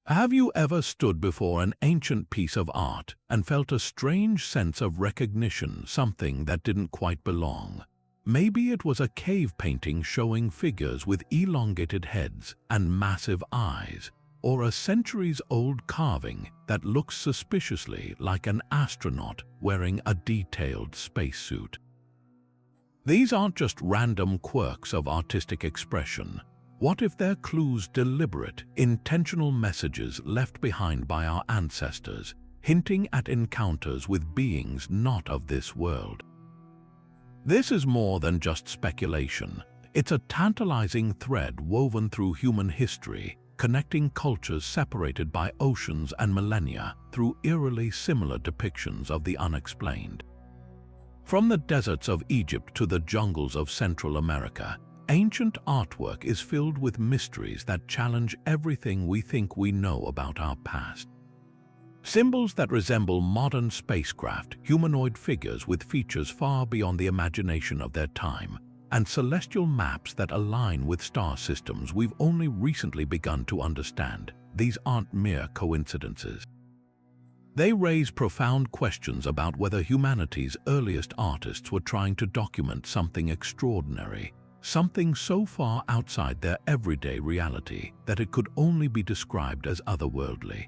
Have you ever stood before an ancient piece of art and felt a strange sense of recognition, something that didn't quite belong? Maybe it was a cave painting showing figures with elongated heads and massive eyes, or a centuries-old carving that looks suspiciously like an astronaut wearing a detailed spacesuit. These aren't just random quirks of artistic expression. What if they're clues, deliberate, intentional messages left behind by our ancestors, hinting at encounters with beings not of this world? This is more than just speculation. It's a tantalizing thread woven through human history, connecting cultures separated by oceans and millennia through eerily similar depictions of the unexplained. From the deserts of Egypt to the jungles of Central America, ancient artwork is filled with mysteries that challenge everything we think we know about our past. Symbols that resemble modern spacecraft, humanoid figures with features far beyond the imagination of their time, and celestial maps that align with star systems we've only recently begun to understand. These aren't mere coincidences. They raise profound questions about whether humanity's earliest artists were trying to document something extraordinary, something so far outside their everyday reality that it could only be described as otherworldly.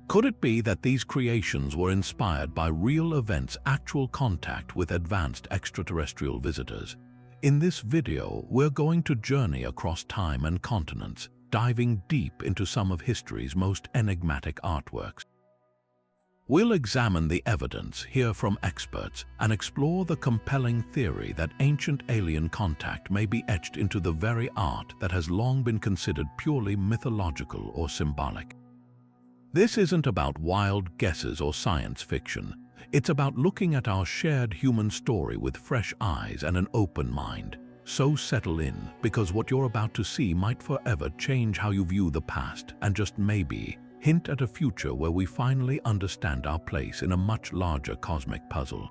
Could it be that these creations were inspired by real events, actual contact with advanced extraterrestrial visitors? In this video, we're going to journey across time and continents, diving deep into some of history's most enigmatic artworks. We'll examine the evidence, hear from experts, and explore the compelling theory that ancient alien contact may be etched into the very art that has long been considered purely mythological or symbolic. This isn't about wild guesses or science fiction. It's about looking at our shared human story with fresh eyes and an open mind. So settle in, because what you're about to see might forever change how you view the past and just maybe hint at a future where we finally understand our place in a much larger cosmic puzzle.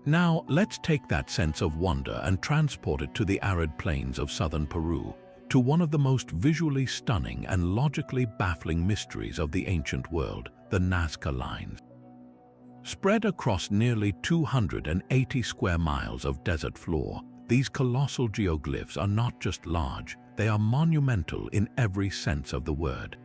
Now, let's take that sense of wonder and transport it to the arid plains of southern Peru, to one of the most visually stunning and logically baffling mysteries of the ancient world, the Nazca Lines. Spread across nearly 280 square miles of desert floor, these colossal geoglyphs are not just large, they are monumental in every sense of the word.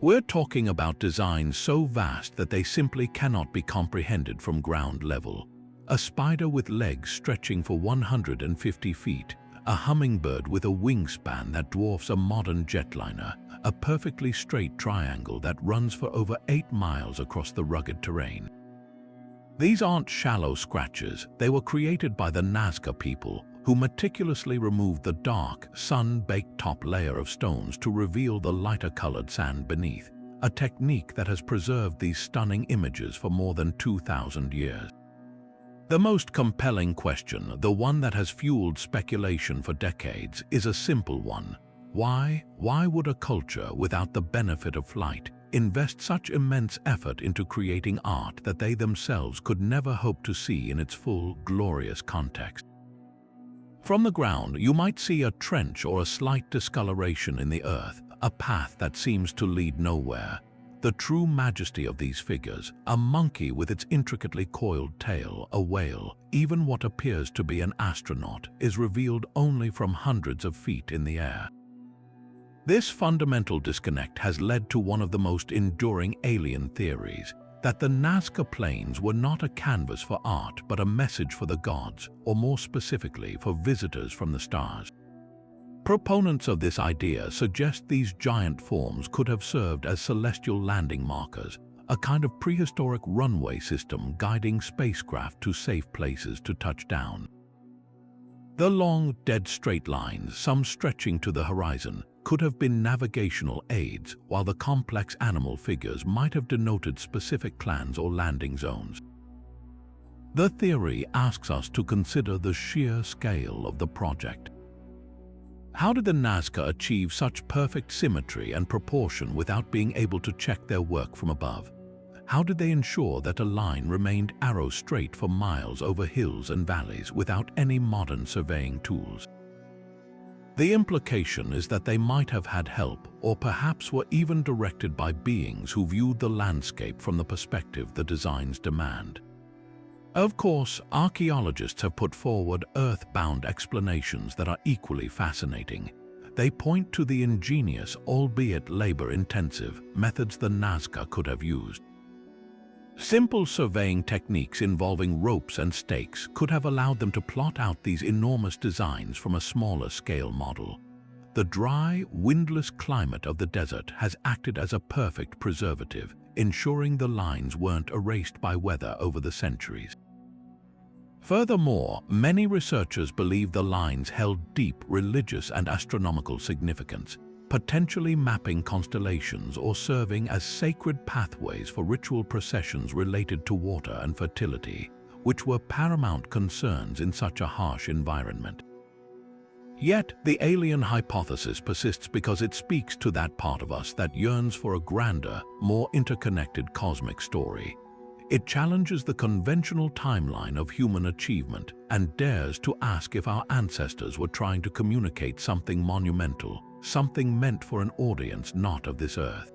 We're talking about designs so vast that they simply cannot be comprehended from ground level. A spider with legs stretching for 150 feet, a hummingbird with a wingspan that dwarfs a modern jetliner, a perfectly straight triangle that runs for over 8 miles across the rugged terrain. These aren't shallow scratches, they were created by the Nazca people, who meticulously removed the dark, sun-baked top layer of stones to reveal the lighter-colored sand beneath, a technique that has preserved these stunning images for more than 2,000 years. The most compelling question, the one that has fueled speculation for decades, is a simple one. Why would a culture without the benefit of flight invest such immense effort into creating art that they themselves could never hope to see in its full, glorious context? From the ground, you might see a trench or a slight discoloration in the earth, a path that seems to lead nowhere. The true majesty of these figures, a monkey with its intricately coiled tail, a whale, even what appears to be an astronaut, is revealed only from hundreds of feet in the air. This fundamental disconnect has led to one of the most enduring alien theories, that the Nazca Plains were not a canvas for art but a message for the gods, or more specifically for visitors from the stars. Proponents of this idea suggest these giant forms could have served as celestial landing markers, a kind of prehistoric runway system guiding spacecraft to safe places to touch down. The long, dead straight lines, some stretching to the horizon, could have been navigational aids, while the complex animal figures might have denoted specific clans or landing zones. The theory asks us to consider the sheer scale of the project. How did the Nazca achieve such perfect symmetry and proportion without being able to check their work from above? How did they ensure that a line remained arrow straight for miles over hills and valleys without any modern surveying tools? The implication is that they might have had help, or perhaps were even directed by beings who viewed the landscape from the perspective the designs demand. Of course, archaeologists have put forward earth-bound explanations that are equally fascinating. They point to the ingenious, albeit labor-intensive, methods the Nazca could have used. Simple surveying techniques involving ropes and stakes could have allowed them to plot out these enormous designs from a smaller scale model. The dry, windless climate of the desert has acted as a perfect preservative, ensuring the lines weren't erased by weather over the centuries. Furthermore, many researchers believe the lines held deep religious and astronomical significance, potentially mapping constellations or serving as sacred pathways for ritual processions related to water and fertility, which were paramount concerns in such a harsh environment. Yet, the alien hypothesis persists because it speaks to that part of us that yearns for a grander, more interconnected cosmic story. It challenges the conventional timeline of human achievement and dares to ask if our ancestors were trying to communicate something monumental, something meant for an audience not of this earth.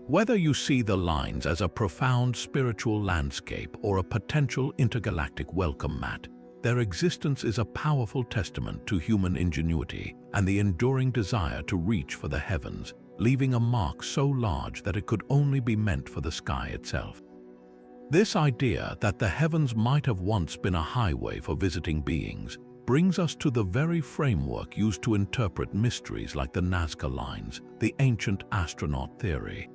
Whether you see the lines as a profound spiritual landscape or a potential intergalactic welcome mat, their existence is a powerful testament to human ingenuity and the enduring desire to reach for the heavens, leaving a mark so large that it could only be meant for the sky itself. This idea that the heavens might have once been a highway for visiting beings brings us to the very framework used to interpret mysteries like the Nazca Lines, the ancient astronaut theory.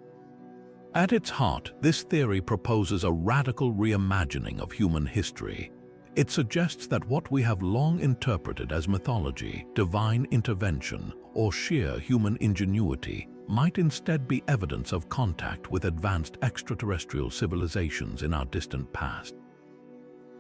At its heart, this theory proposes a radical reimagining of human history. It suggests that what we have long interpreted as mythology, divine intervention, or sheer human ingenuity might instead be evidence of contact with advanced extraterrestrial civilizations in our distant past.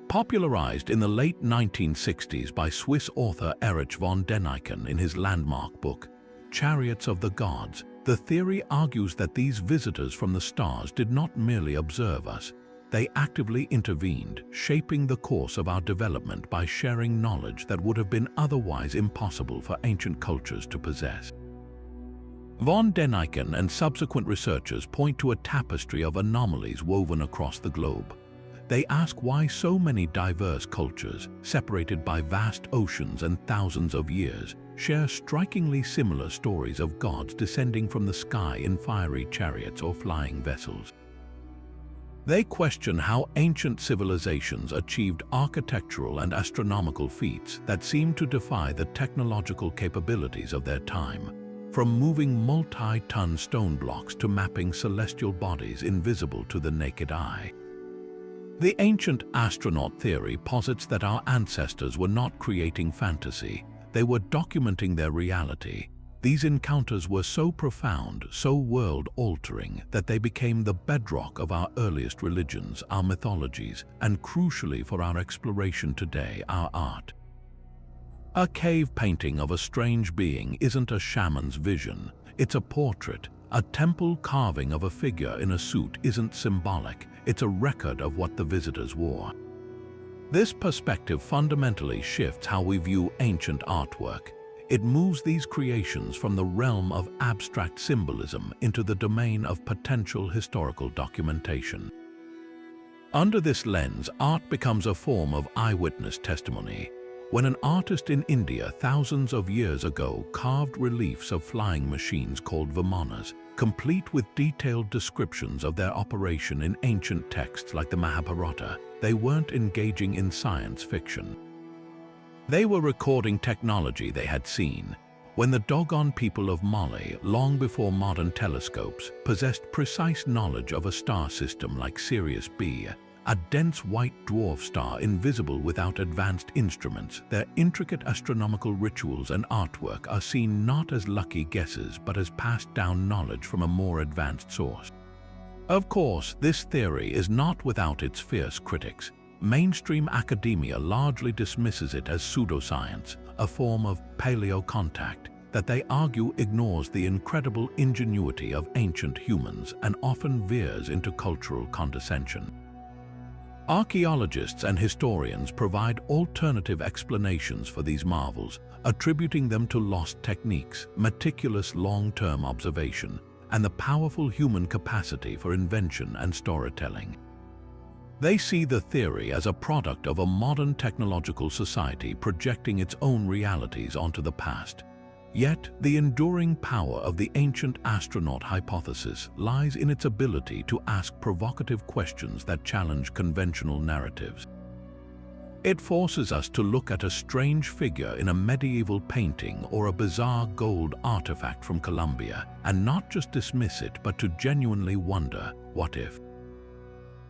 Popularized in the late 1960s by Swiss author Erich von Däniken in his landmark book, Chariots of the Gods, the theory argues that these visitors from the stars did not merely observe us, they actively intervened, shaping the course of our development by sharing knowledge that would have been otherwise impossible for ancient cultures to possess. Von Däniken and subsequent researchers point to a tapestry of anomalies woven across the globe. They ask why so many diverse cultures, separated by vast oceans and thousands of years, share strikingly similar stories of gods descending from the sky in fiery chariots or flying vessels. They question how ancient civilizations achieved architectural and astronomical feats that seem to defy the technological capabilities of their time, from moving multi-ton stone blocks to mapping celestial bodies invisible to the naked eye. The ancient astronaut theory posits that our ancestors were not creating fantasy, they were documenting their reality. These encounters were so profound, so world-altering, that they became the bedrock of our earliest religions, our mythologies, and crucially for our exploration today, our art. A cave painting of a strange being isn't a shaman's vision, it's a portrait. A temple carving of a figure in a suit isn't symbolic, it's a record of what the visitors wore. This perspective fundamentally shifts how we view ancient artwork. It moves these creations from the realm of abstract symbolism into the domain of potential historical documentation. Under this lens, art becomes a form of eyewitness testimony. When an artist in India thousands of years ago carved reliefs of flying machines called vimanas, complete with detailed descriptions of their operation in ancient texts like the Mahabharata, they weren't engaging in science fiction. They were recording technology they had seen. When the Dogū people of Mali, long before modern telescopes, possessed precise knowledge of a star system like Sirius B, a dense white dwarf star invisible without advanced instruments, their intricate astronomical rituals and artwork are seen not as lucky guesses but as passed down knowledge from a more advanced source. Of course, this theory is not without its fierce critics. Mainstream academia largely dismisses it as pseudoscience, a form of paleocontact that they argue ignores the incredible ingenuity of ancient humans and often veers into cultural condescension. Archaeologists and historians provide alternative explanations for these marvels, attributing them to lost techniques, meticulous long-term observation, and the powerful human capacity for invention and storytelling. They see the theory as a product of a modern technological society projecting its own realities onto the past. Yet, the enduring power of the ancient astronaut hypothesis lies in its ability to ask provocative questions that challenge conventional narratives. It forces us to look at a strange figure in a medieval painting or a bizarre gold artifact from Colombia and not just dismiss it, but to genuinely wonder, what if?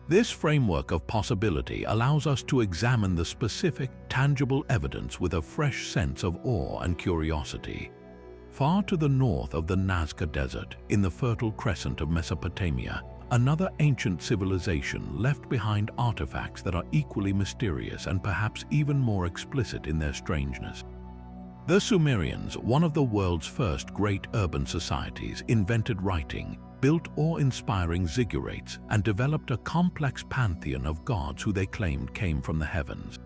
This framework of possibility allows us to examine the specific, tangible evidence with a fresh sense of awe and curiosity. Far to the north of the Nazca Desert, in the Fertile Crescent of Mesopotamia, another ancient civilization left behind artifacts that are equally mysterious and perhaps even more explicit in their strangeness. The Sumerians, one of the world's first great urban societies, invented writing, built awe-inspiring ziggurats, and developed a complex pantheon of gods who they claimed came from the heavens.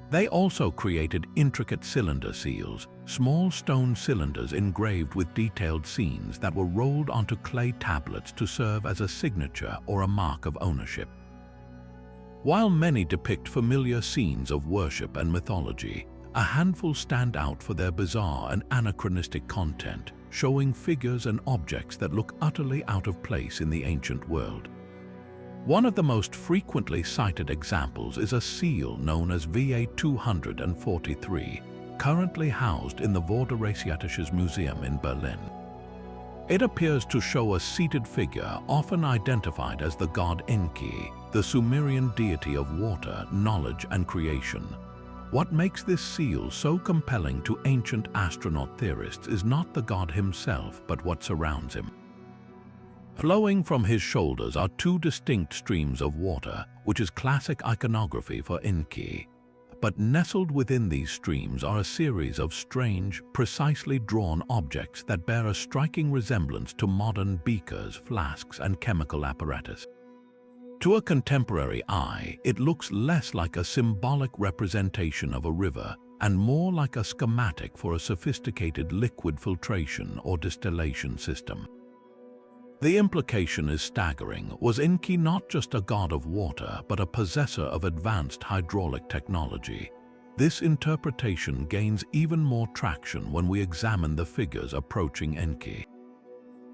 They also created intricate cylinder seals, small stone cylinders engraved with detailed scenes that were rolled onto clay tablets to serve as a signature or a mark of ownership. While many depict familiar scenes of worship and mythology, a handful stand out for their bizarre and anachronistic content, showing figures and objects that look utterly out of place in the ancient world. One of the most frequently cited examples is a seal known as VA 243, currently housed in the Vorderasiatisches Museum in Berlin. It appears to show a seated figure often identified as the god Enki, the Sumerian deity of water, knowledge, and creation. What makes this seal so compelling to ancient astronaut theorists is not the god himself, but what surrounds him. Flowing from his shoulders are two distinct streams of water, which is classic iconography for Enki. But nestled within these streams are a series of strange, precisely drawn objects that bear a striking resemblance to modern beakers, flasks, and chemical apparatus. To a contemporary eye, it looks less like a symbolic representation of a river and more like a schematic for a sophisticated liquid filtration or distillation system. The implication is staggering. Was Enki not just a god of water, but a possessor of advanced hydraulic technology? This interpretation gains even more traction when we examine the figures approaching Enki.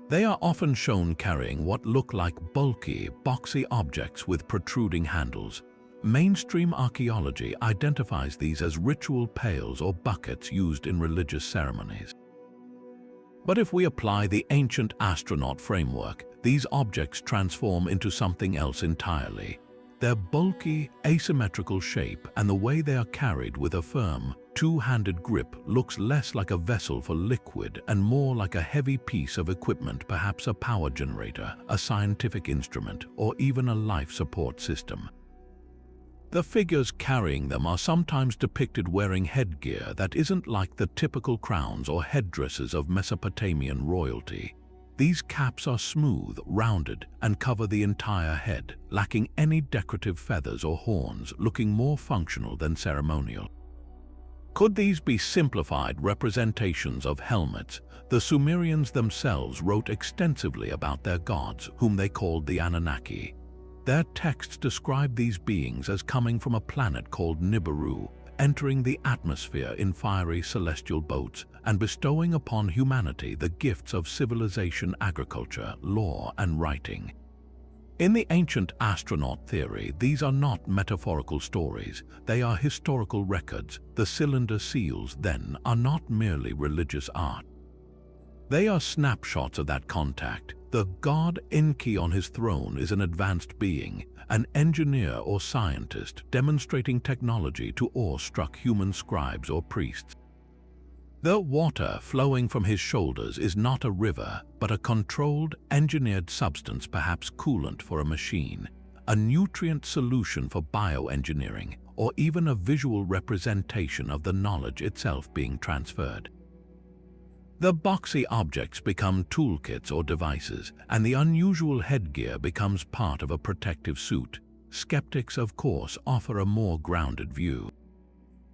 They are often shown carrying what look like bulky, boxy objects with protruding handles. Mainstream archaeology identifies these as ritual pails or buckets used in religious ceremonies. But if we apply the ancient astronaut framework, these objects transform into something else entirely. Their bulky, asymmetrical shape and the way they are carried with a firm, two-handed grip looks less like a vessel for liquid and more like a heavy piece of equipment, perhaps a power generator, a scientific instrument, or even a life support system. The figures carrying them are sometimes depicted wearing headgear that isn't like the typical crowns or headdresses of Mesopotamian royalty. These caps are smooth, rounded, and cover the entire head, lacking any decorative feathers or horns, looking more functional than ceremonial. Could these be simplified representations of helmets? The Sumerians themselves wrote extensively about their gods, whom they called the Anunnaki. Their texts describe these beings as coming from a planet called Nibiru, entering the atmosphere in fiery celestial boats, and bestowing upon humanity the gifts of civilization, agriculture, law, and writing. In the ancient astronaut theory, these are not metaphorical stories, they are historical records. The cylinder seals, then, are not merely religious art. They are snapshots of that contact. The god Enki on his throne is an advanced being, an engineer or scientist demonstrating technology to awe-struck human scribes or priests. The water flowing from his shoulders is not a river, but a controlled, engineered substance, perhaps coolant for a machine, a nutrient solution for bioengineering, or even a visual representation of the knowledge itself being transferred. The boxy objects become toolkits or devices, and the unusual headgear becomes part of a protective suit, skeptics, of course, offer a more grounded view.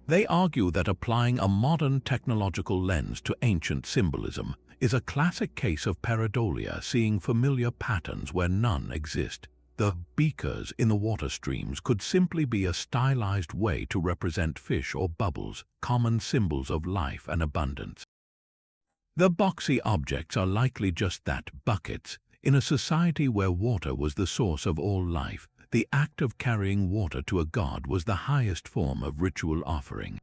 They argue that applying a modern technological lens to ancient symbolism is a classic case of pareidolia, seeing familiar patterns where none exist. The beakers in the water streams could simply be a stylized way to represent fish or bubbles, common symbols of life and abundance. The boxy objects are likely just that, buckets. In a society where water was the source of all life, the act of carrying water to a god was the highest form of ritual offering.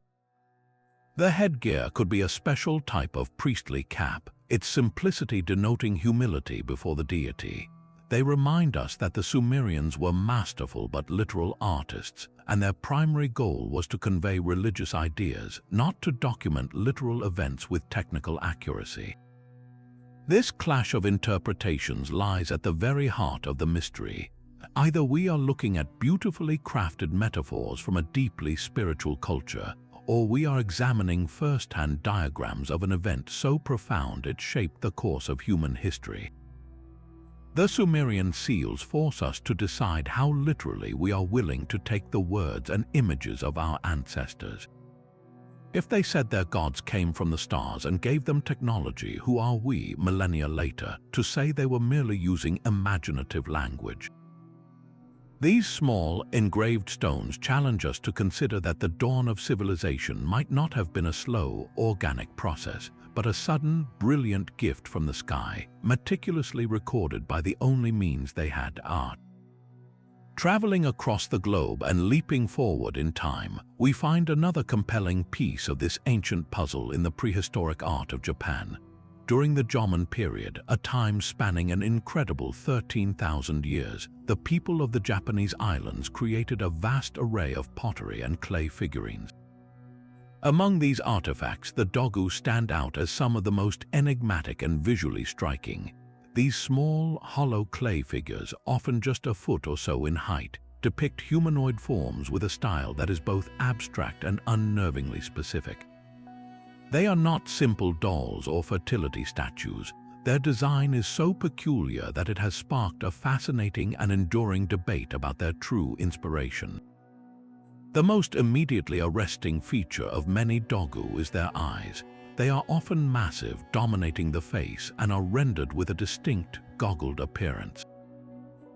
The headgear could be a special type of priestly cap, its simplicity denoting humility before the deity. They remind us that the Sumerians were masterful but literal artists, and their primary goal was to convey religious ideas, not to document literal events with technical accuracy. This clash of interpretations lies at the very heart of the mystery. Either we are looking at beautifully crafted metaphors from a deeply spiritual culture, or we are examining first-hand diagrams of an event so profound it shaped the course of human history. The Sumerian seals force us to decide how literally we are willing to take the words and images of our ancestors. If they said their gods came from the stars and gave them technology, who are we, millennia later, to say they were merely using imaginative language? These small, engraved stones challenge us to consider that the dawn of civilization might not have been a slow, organic process, but a sudden, brilliant gift from the sky, meticulously recorded by the only means they had, art. Traveling across the globe and leaping forward in time, we find another compelling piece of this ancient puzzle in the prehistoric art of Japan. During the Jomon period, a time spanning an incredible 13,000 years, the people of the Japanese islands created a vast array of pottery and clay figurines. Among these artifacts, the Dogū stand out as some of the most enigmatic and visually striking. These small, hollow clay figures, often just a foot or so in height, depict humanoid forms with a style that is both abstract and unnervingly specific. They are not simple dolls or fertility statues. Their design is so peculiar that it has sparked a fascinating and enduring debate about their true inspiration. The most immediately arresting feature of many Dogū is their eyes. They are often massive, dominating the face, and are rendered with a distinct, goggled appearance.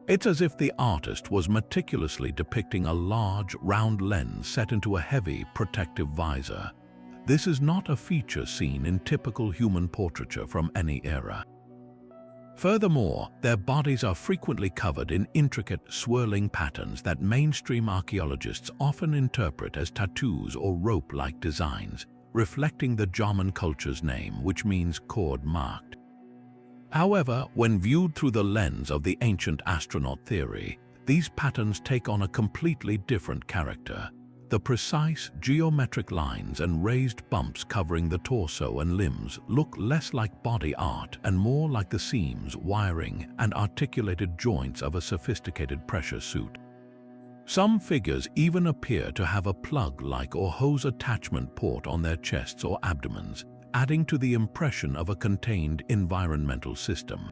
It's as if the artist was meticulously depicting a large, round lens set into a heavy, protective visor. This is not a feature seen in typical human portraiture from any era. Furthermore, their bodies are frequently covered in intricate, swirling patterns that mainstream archaeologists often interpret as tattoos or rope-like designs, reflecting the Jomon culture's name, which means cord-marked. However, when viewed through the lens of the ancient astronaut theory, these patterns take on a completely different character. The precise geometric lines and raised bumps covering the torso and limbs look less like body art and more like the seams, wiring, and articulated joints of a sophisticated pressure suit. Some figures even appear to have a plug-like or hose attachment port on their chests or abdomens, adding to the impression of a contained environmental system.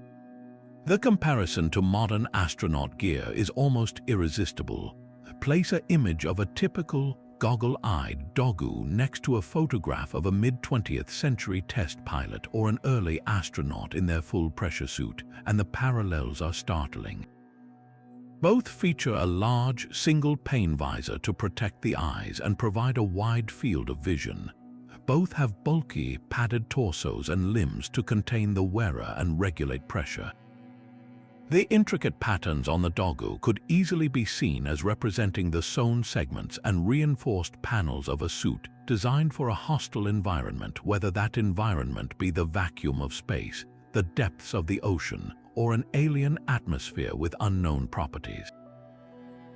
The comparison to modern astronaut gear is almost irresistible. Place an image of a typical goggle-eyed Dogū next to a photograph of a mid-20th century test pilot or an early astronaut in their full pressure suit, and the parallels are startling. Both feature a large, single-pane visor to protect the eyes and provide a wide field of vision. Both have bulky, padded torsos and limbs to contain the wearer and regulate pressure. The intricate patterns on the Dogū could easily be seen as representing the sewn segments and reinforced panels of a suit designed for a hostile environment, whether that environment be the vacuum of space, the depths of the ocean, or an alien atmosphere with unknown properties.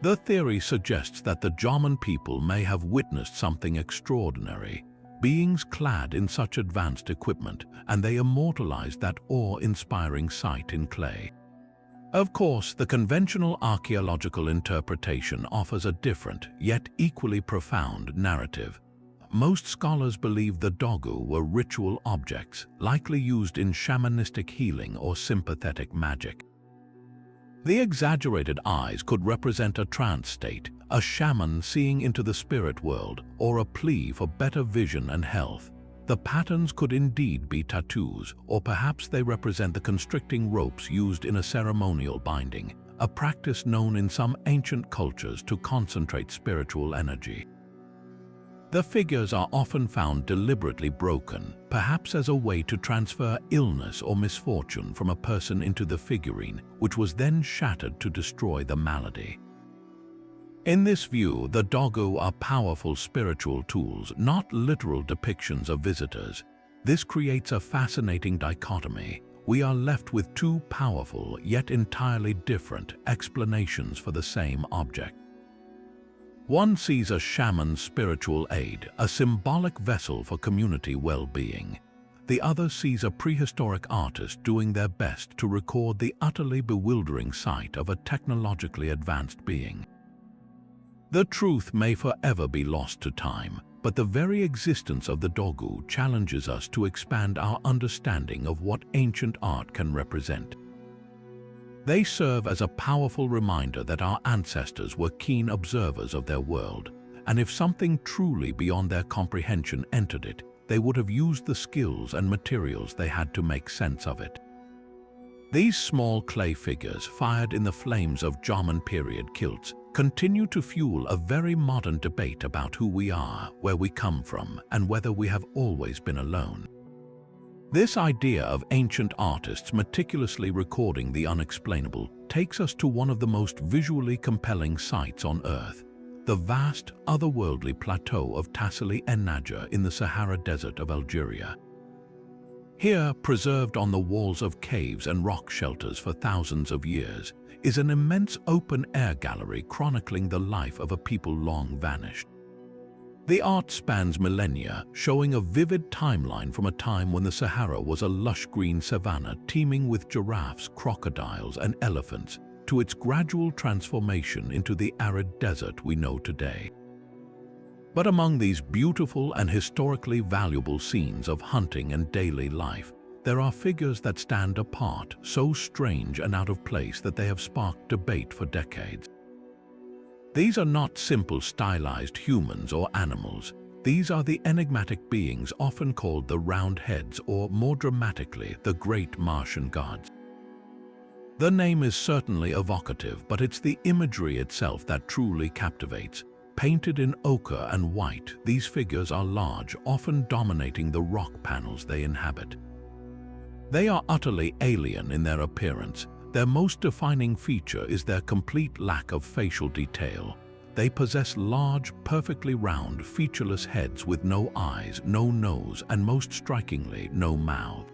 The theory suggests that the Jomon people may have witnessed something extraordinary, beings clad in such advanced equipment, and they immortalized that awe-inspiring sight in clay. Of course, the conventional archaeological interpretation offers a different, yet equally profound narrative. Most scholars believe the Dogū were ritual objects, likely used in shamanistic healing or sympathetic magic. The exaggerated eyes could represent a trance state, a shaman seeing into the spirit world, or a plea for better vision and health. The patterns could indeed be tattoos, or perhaps they represent the constricting ropes used in a ceremonial binding, a practice known in some ancient cultures to concentrate spiritual energy. The figures are often found deliberately broken, perhaps as a way to transfer illness or misfortune from a person into the figurine, which was then shattered to destroy the malady. In this view, the Dogū are powerful spiritual tools, not literal depictions of visitors. This creates a fascinating dichotomy. We are left with two powerful, yet entirely different, explanations for the same object. One sees a shaman's spiritual aid, a symbolic vessel for community well-being. The other sees a prehistoric artist doing their best to record the utterly bewildering sight of a technologically advanced being. The truth may forever be lost to time, but the very existence of the Dogū challenges us to expand our understanding of what ancient art can represent. They serve as a powerful reminder that our ancestors were keen observers of their world, and if something truly beyond their comprehension entered it, they would have used the skills and materials they had to make sense of it. These small clay figures, fired in the flames of German period kilts, continue to fuel a very modern debate about who we are, where we come from, and whether we have always been alone. This idea of ancient artists meticulously recording the unexplainable takes us to one of the most visually compelling sights on Earth, the vast, otherworldly plateau of Tassili en-Najer in the Sahara Desert of Algeria. Here, preserved on the walls of caves and rock shelters for thousands of years, is an immense open-air gallery chronicling the life of a people long vanished. The art spans millennia, showing a vivid timeline from a time when the Sahara was a lush green savanna teeming with giraffes, crocodiles, and elephants, to its gradual transformation into the arid desert we know today. But among these beautiful and historically valuable scenes of hunting and daily life, there are figures that stand apart, so strange and out of place that they have sparked debate for decades. These are not simple stylized humans or animals. These are the enigmatic beings often called the Roundheads, or more dramatically, the Great Martian Gods. The name is certainly evocative, but it's the imagery itself that truly captivates. Painted in ochre and white, these figures are large, often dominating the rock panels they inhabit. They are utterly alien in their appearance. Their most defining feature is their complete lack of facial detail. They possess large, perfectly round, featureless heads with no eyes, no nose, and most strikingly, no mouth.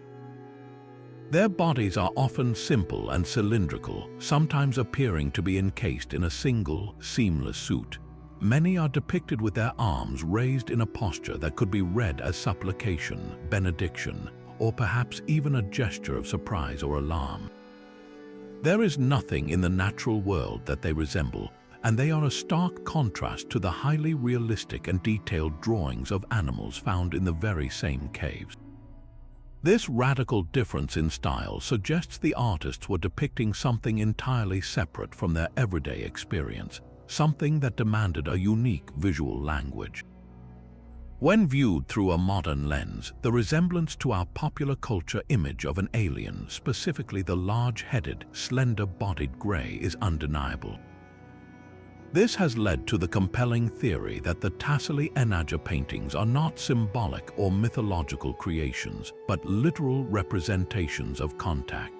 Their bodies are often simple and cylindrical, sometimes appearing to be encased in a single, seamless suit. Many are depicted with their arms raised in a posture that could be read as supplication, benediction, or perhaps even a gesture of surprise or alarm. There is nothing in the natural world that they resemble, and they are a stark contrast to the highly realistic and detailed drawings of animals found in the very same caves. This radical difference in style suggests the artists were depicting something entirely separate from their everyday experience, something that demanded a unique visual language. When viewed through a modern lens, the resemblance to our popular culture image of an alien, specifically the large-headed, slender-bodied gray, is undeniable. This has led to the compelling theory that the Tassili en-Najer paintings are not symbolic or mythological creations, but literal representations of contact.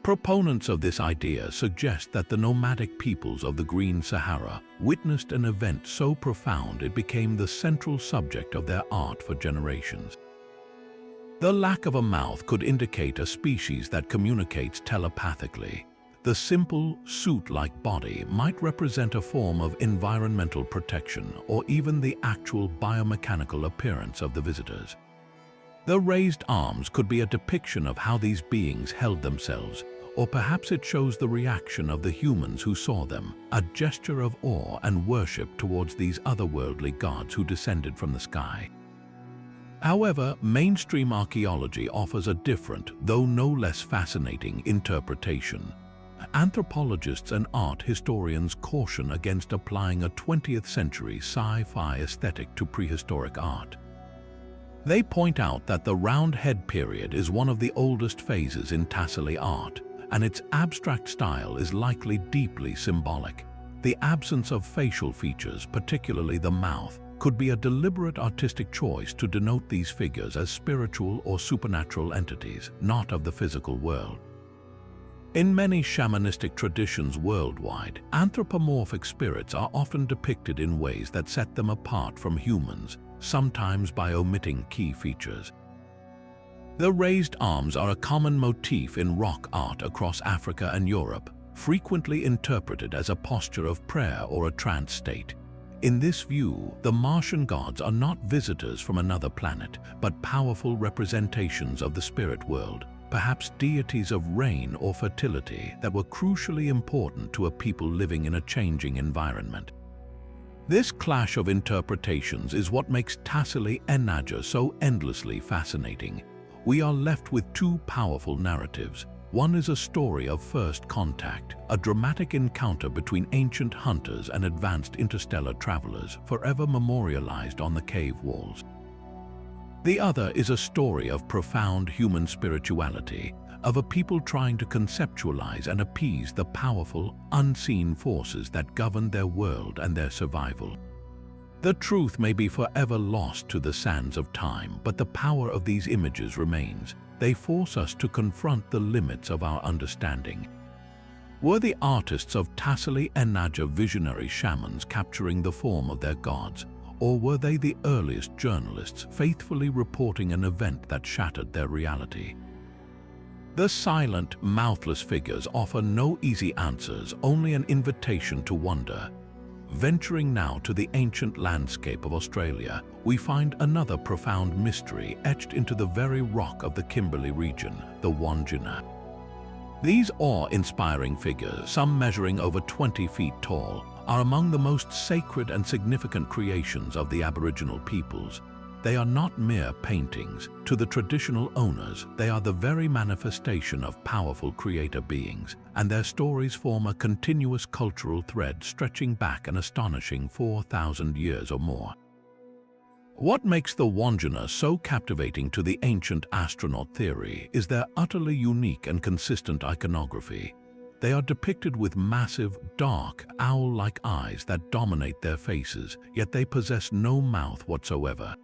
Proponents of this idea suggest that the nomadic peoples of the Green Sahara witnessed an event so profound it became the central subject of their art for generations. The lack of a mouth could indicate a species that communicates telepathically. The simple, suit-like body might represent a form of environmental protection or even the actual biomechanical appearance of the visitors. The raised arms could be a depiction of how these beings held themselves, or perhaps it shows the reaction of the humans who saw them, a gesture of awe and worship towards these otherworldly gods who descended from the sky. However, mainstream archaeology offers a different, though no less fascinating, interpretation. Anthropologists and art historians caution against applying a 20th century sci-fi aesthetic to prehistoric art. They point out that the round head period is one of the oldest phases in tassel art, and its abstract style is likely deeply symbolic. The absence of facial features, particularly the mouth, could be a deliberate artistic choice to denote these figures as spiritual or supernatural entities, not of the physical world. In many shamanistic traditions worldwide, anthropomorphic spirits are often depicted in ways that set them apart from humans, sometimes by omitting key features. The raised arms are a common motif in rock art across Africa and Europe, frequently interpreted as a posture of prayer or a trance state. In this view, the Martian gods are not visitors from another planet, but powerful representations of the spirit world, perhaps deities of rain or fertility that were crucially important to a people living in a changing environment. This clash of interpretations is what makes tassel enigma so endlessly fascinating. We are left with two powerful narratives. One is a story of first contact, a dramatic encounter between ancient hunters and advanced interstellar travelers, forever memorialized on the cave walls. The other is a story of profound human spirituality, of a people trying to conceptualize and appease the powerful, unseen forces that govern their world and their survival. The truth may be forever lost to the sands of time, but the power of these images remains. They force us to confront the limits of our understanding. Were the artists of tassel enigma visionary shamans capturing the form of their gods, or were they the earliest journalists faithfully reporting an event that shattered their reality? The silent, mouthless figures offer no easy answers, only an invitation to wonder. Venturing now to the ancient landscape of Australia, we find another profound mystery etched into the very rock of the Kimberley region, the Wandjina. These awe-inspiring figures, some measuring over 20 feet tall, are among the most sacred and significant creations of the Aboriginal peoples. They are not mere paintings. To the traditional owners, they are the very manifestation of powerful creator beings, and their stories form a continuous cultural thread stretching back an astonishing 4,000 years or more. What makes the Wandjina so captivating to the ancient astronaut theory is their utterly unique and consistent iconography. They are depicted with massive, dark, owl-like eyes that dominate their faces, yet they possess no mouth whatsoever.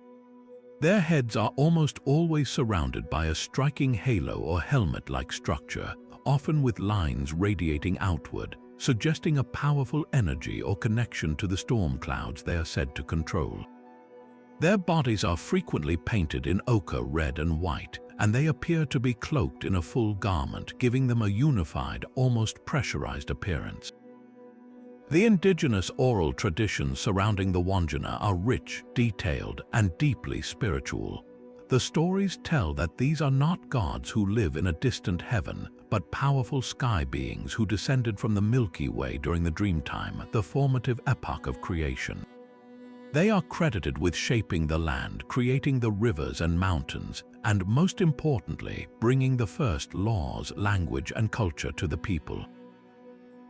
Their heads are almost always surrounded by a striking halo or helmet-like structure, often with lines radiating outward, suggesting a powerful energy or connection to the storm clouds they are said to control. Their bodies are frequently painted in ochre, red and white, and they appear to be cloaked in a full garment, giving them a unified, almost pressurized appearance. The indigenous oral traditions surrounding the Wandjina are rich, detailed, and deeply spiritual. The stories tell that these are not gods who live in a distant heaven, but powerful sky beings who descended from the Milky Way during the Dreamtime, the formative epoch of creation. They are credited with shaping the land, creating the rivers and mountains, and most importantly, bringing the first laws, language, and culture to the people.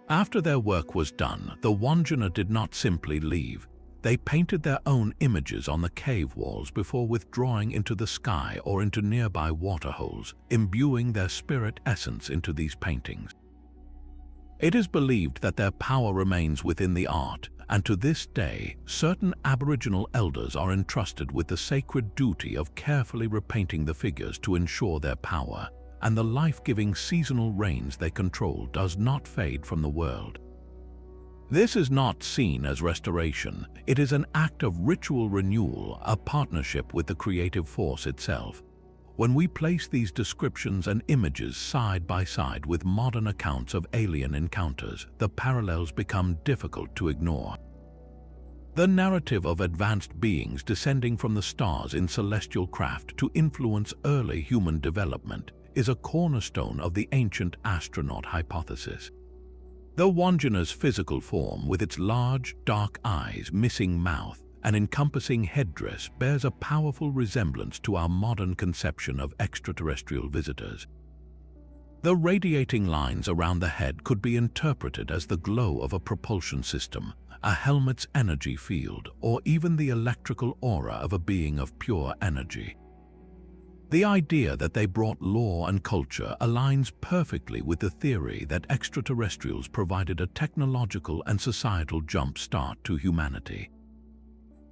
After their work was done, the Wandjina did not simply leave. They painted their own images on the cave walls before withdrawing into the sky or into nearby waterholes, imbuing their spirit essence into these paintings. It is believed that their power remains within the art, and to this day, certain Aboriginal elders are entrusted with the sacred duty of carefully repainting the figures to ensure their power, and the life-giving seasonal rains they control does not fade from the world. This is not seen as restoration. It is an act of ritual renewal, a partnership with the creative force itself. When we place these descriptions and images side by side with modern accounts of alien encounters, the parallels become difficult to ignore. The narrative of advanced beings descending from the stars in celestial craft to influence early human development is a cornerstone of the ancient astronaut hypothesis. The Wandjina's physical form, with its large, dark eyes, missing mouth, and encompassing headdress, bears a powerful resemblance to our modern conception of extraterrestrial visitors. The radiating lines around the head could be interpreted as the glow of a propulsion system, a helmet's energy field, or even the electrical aura of a being of pure energy. The idea that they brought law and culture aligns perfectly with the theory that extraterrestrials provided a technological and societal jump start to humanity.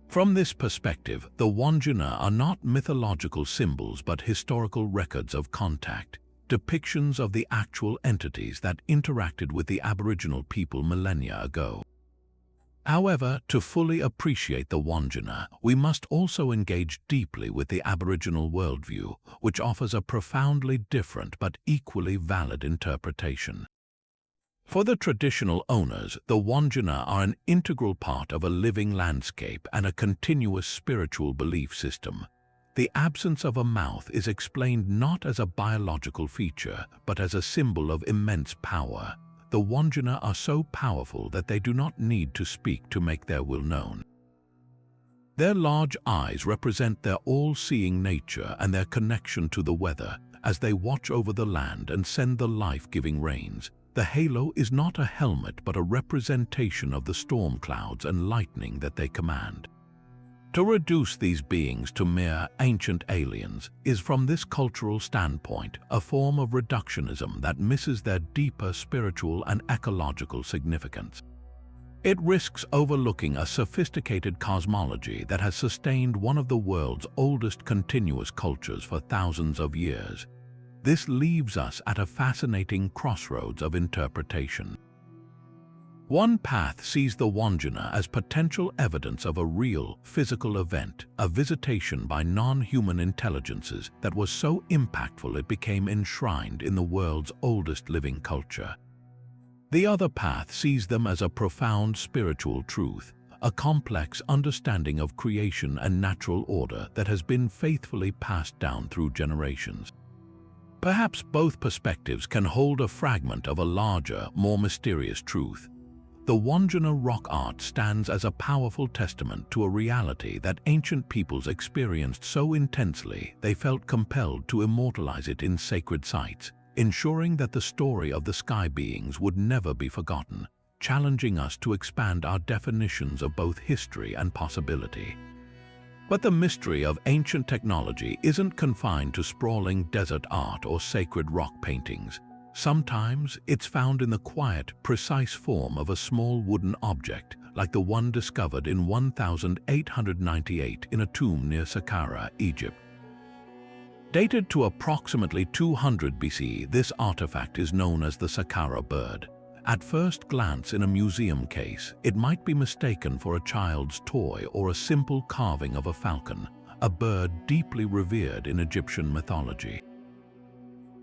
From this perspective, the Wandjina are not mythological symbols but historical records of contact, depictions of the actual entities that interacted with the Aboriginal people millennia ago. However, to fully appreciate the Wandjina, we must also engage deeply with the Aboriginal worldview, which offers a profoundly different but equally valid interpretation. For the traditional owners, the Wandjina are an integral part of a living landscape and a continuous spiritual belief system. The absence of a mouth is explained not as a biological feature, but as a symbol of immense power. The Wandjina are so powerful that they do not need to speak to make their will known. Their large eyes represent their all-seeing nature and their connection to the weather as they watch over the land and send the life-giving rains. The halo is not a helmet but a representation of the storm clouds and lightning that they command. To reduce these beings to mere ancient aliens is, from this cultural standpoint, a form of reductionism that misses their deeper spiritual and ecological significance. It risks overlooking a sophisticated cosmology that has sustained one of the world's oldest continuous cultures for thousands of years. This leaves us at a fascinating crossroads of interpretation. One path sees the Wandjina as potential evidence of a real, physical event, a visitation by non-human intelligences that was so impactful it became enshrined in the world's oldest living culture. The other path sees them as a profound spiritual truth, a complex understanding of creation and natural order that has been faithfully passed down through generations. Perhaps both perspectives can hold a fragment of a larger, more mysterious truth. The Wandjina rock art stands as a powerful testament to a reality that ancient peoples experienced so intensely they felt compelled to immortalize it in sacred sites, ensuring that the story of the sky beings would never be forgotten, challenging us to expand our definitions of both history and possibility. But the mystery of ancient technology isn't confined to sprawling desert art or sacred rock paintings. Sometimes it's found in the quiet, precise form of a small wooden object, like the one discovered in 1898 in a tomb near Saqqara, Egypt. Dated to approximately 200 BC, this artifact is known as the Saqqara bird. At first glance in a museum case, it might be mistaken for a child's toy or a simple carving of a falcon, a bird deeply revered in Egyptian mythology.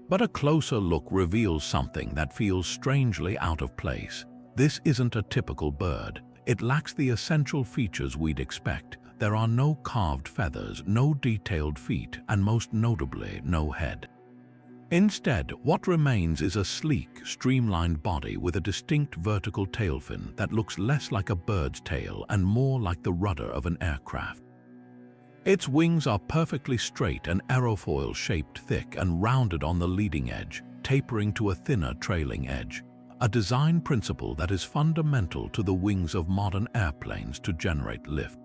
But a closer look reveals something that feels strangely out of place. This isn't a typical bird. It lacks the essential features we'd expect. There are no carved feathers, no detailed feet, and most notably, no head. Instead, what remains is a sleek, streamlined body with a distinct vertical tail fin that looks less like a bird's tail and more like the rudder of an aircraft. Its wings are perfectly straight and aerofoil-shaped, thick and rounded on the leading edge, tapering to a thinner trailing edge, a design principle that is fundamental to the wings of modern airplanes to generate lift.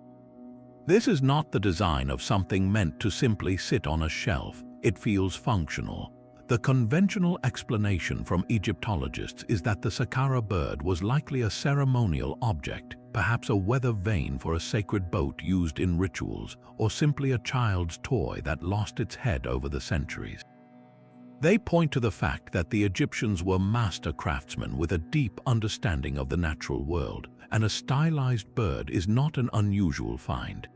This is not the design of something meant to simply sit on a shelf. It feels functional. The conventional explanation from Egyptologists is that the Saqqara bird was likely a ceremonial object, perhaps a weather vane for a sacred boat used in rituals, or simply a child's toy that lost its head over the centuries. They point to the fact that the Egyptians were master craftsmen with a deep understanding of the natural world, and a stylized bird is not an unusual find.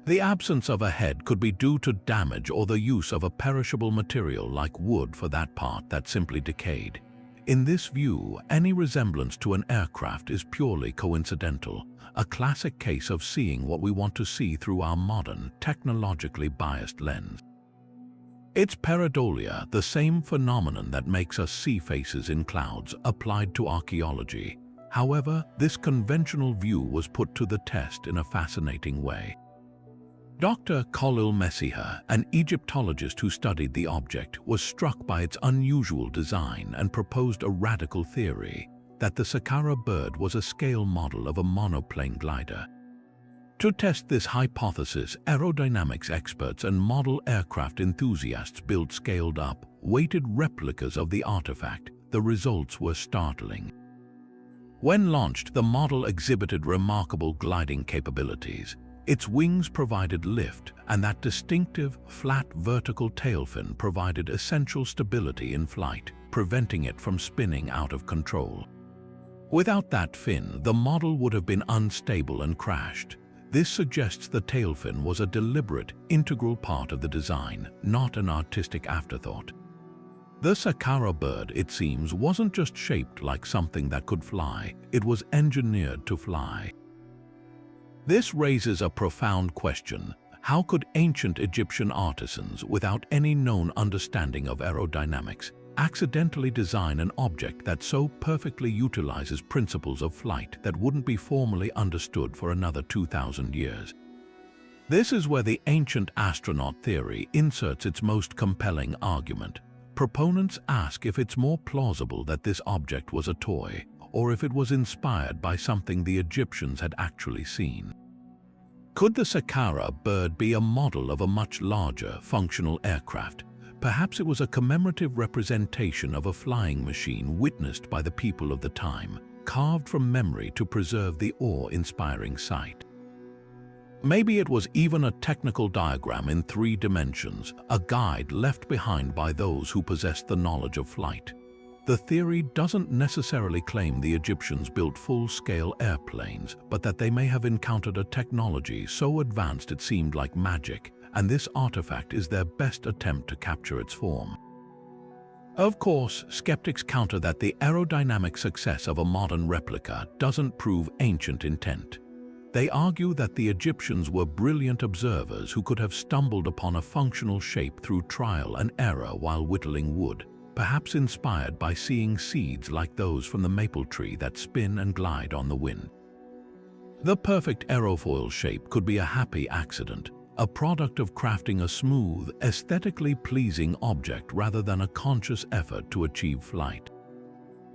The absence of a head could be due to damage or the use of a perishable material like wood for that part that simply decayed. In this view, any resemblance to an aircraft is purely coincidental, a classic case of seeing what we want to see through our modern, technologically biased lens. It's pareidolia, the same phenomenon that makes us see faces in clouds, applied to archaeology. However, this conventional view was put to the test in a fascinating way. Dr. Khalil Messiha, an Egyptologist who studied the object, was struck by its unusual design and proposed a radical theory that the Saqqara bird was a scale model of a monoplane glider. To test this hypothesis, aerodynamics experts and model aircraft enthusiasts built scaled-up, weighted replicas of the artifact. The results were startling. When launched, the model exhibited remarkable gliding capabilities. Its wings provided lift, and that distinctive, flat vertical tail fin provided essential stability in flight, preventing it from spinning out of control. Without that fin, the model would have been unstable and crashed. This suggests the tail fin was a deliberate, integral part of the design, not an artistic afterthought. The Saqqara bird, it seems, wasn't just shaped like something that could fly, it was engineered to fly. This raises a profound question. How could ancient Egyptian artisans, without any known understanding of aerodynamics, accidentally design an object that so perfectly utilizes principles of flight that wouldn't be formally understood for another 2,000 years? This is where the ancient astronaut theory inserts its most compelling argument. Proponents ask if it's more plausible that this object was a toy, or if it was inspired by something the Egyptians had actually seen. Could the Saqqara bird be a model of a much larger, functional aircraft? Perhaps it was a commemorative representation of a flying machine witnessed by the people of the time, carved from memory to preserve the awe-inspiring sight. Maybe it was even a technical diagram in 3 dimensions, a guide left behind by those who possessed the knowledge of flight. The theory doesn't necessarily claim the Egyptians built full-scale airplanes, but that they may have encountered a technology so advanced it seemed like magic, and this artifact is their best attempt to capture its form. Of course, skeptics counter that the aerodynamic success of a modern replica doesn't prove ancient intent. They argue that the Egyptians were brilliant observers who could have stumbled upon a functional shape through trial and error while whittling wood, perhaps inspired by seeing seeds like those from the maple tree that spin and glide on the wind. The perfect aerofoil shape could be a happy accident, a product of crafting a smooth, aesthetically pleasing object rather than a conscious effort to achieve flight.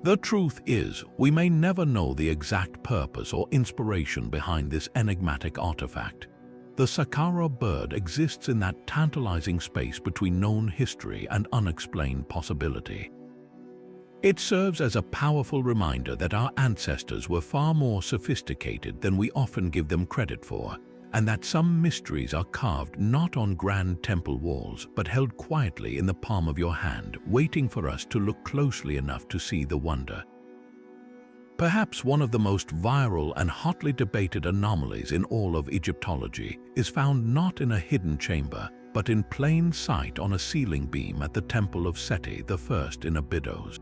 The truth is, we may never know the exact purpose or inspiration behind this enigmatic artifact. The Saqqara bird exists in that tantalizing space between known history and unexplained possibility. It serves as a powerful reminder that our ancestors were far more sophisticated than we often give them credit for, and that some mysteries are carved not on grand temple walls, but held quietly in the palm of your hand, waiting for us to look closely enough to see the wonder. Perhaps one of the most viral and hotly debated anomalies in all of Egyptology is found not in a hidden chamber, but in plain sight on a ceiling beam at the Temple of Seti I in Abydos.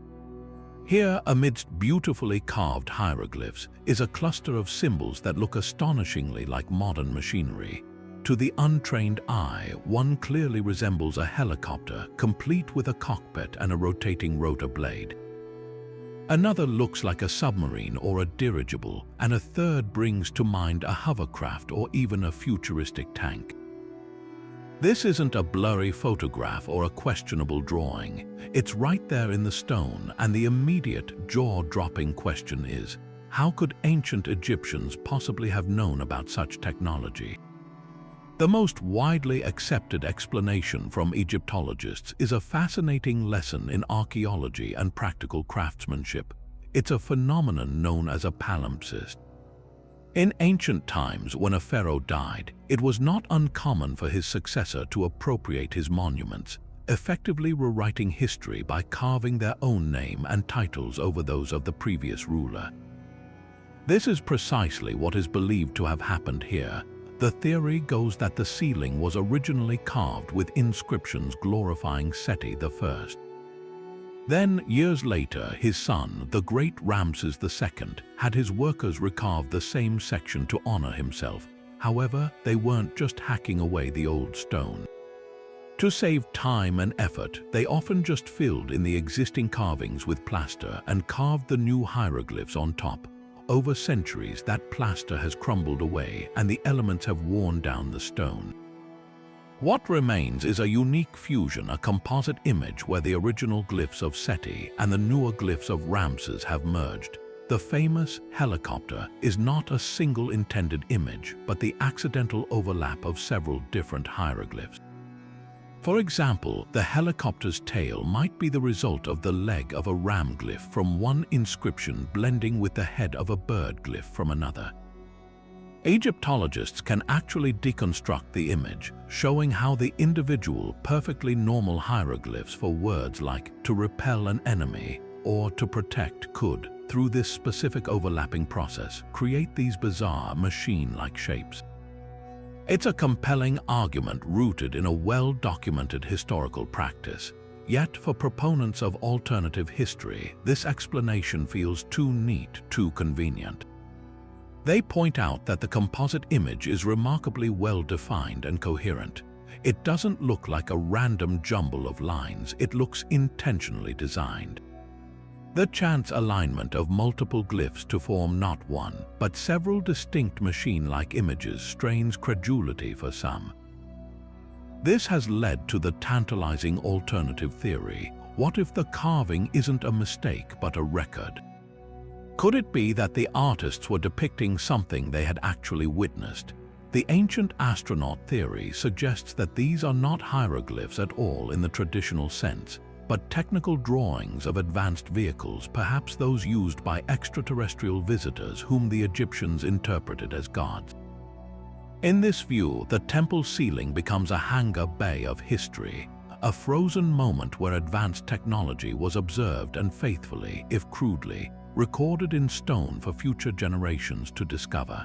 Here, amidst beautifully carved hieroglyphs, is a cluster of symbols that look astonishingly like modern machinery. To the untrained eye, one clearly resembles a helicopter, complete with a cockpit and a rotating rotor blade. Another looks like a submarine or a dirigible, and a third brings to mind a hovercraft or even a futuristic tank. This isn't a blurry photograph or a questionable drawing. It's right there in the stone, and the immediate, jaw-dropping question is, how could ancient Egyptians possibly have known about such technology? The most widely accepted explanation from Egyptologists is a fascinating lesson in archaeology and practical craftsmanship. It's a phenomenon known as a palimpsest. In ancient times, when a pharaoh died, it was not uncommon for his successor to appropriate his monuments, effectively rewriting history by carving their own name and titles over those of the previous ruler. This is precisely what is believed to have happened here. The theory goes that the ceiling was originally carved with inscriptions glorifying Seti I. Then, years later, his son, the great Ramses II, had his workers recarve the same section to honor himself. However, they weren't just hacking away the old stone. To save time and effort, they often just filled in the existing carvings with plaster and carved the new hieroglyphs on top. Over centuries, that plaster has crumbled away and the elements have worn down the stone. What remains is a unique fusion, a composite image where the original glyphs of Seti and the newer glyphs of Ramses have merged. The famous helicopter is not a single intended image, but the accidental overlap of several different hieroglyphs. For example, the helicopter's tail might be the result of the leg of a ram glyph from one inscription blending with the head of a bird glyph from another. Egyptologists can actually deconstruct the image, showing how the individual, perfectly normal hieroglyphs for words like to repel an enemy or to protect could, through this specific overlapping process, create these bizarre machine-like shapes. It's a compelling argument rooted in a well-documented historical practice. Yet, for proponents of alternative history, this explanation feels too neat, too convenient. They point out that the composite image is remarkably well-defined and coherent. It doesn't look like a random jumble of lines, it looks intentionally designed. The chance alignment of multiple glyphs to form not one, but several distinct machine-like images strains credulity for some. This has led to the tantalizing alternative theory: what if the carving isn't a mistake but a record? Could it be that the artists were depicting something they had actually witnessed? The ancient astronaut theory suggests that these are not hieroglyphs at all in the traditional sense, but technical drawings of advanced vehicles, perhaps those used by extraterrestrial visitors whom the Egyptians interpreted as gods. In this view, the temple ceiling becomes a hangar bay of history, a frozen moment where advanced technology was observed and faithfully, if crudely, recorded in stone for future generations to discover.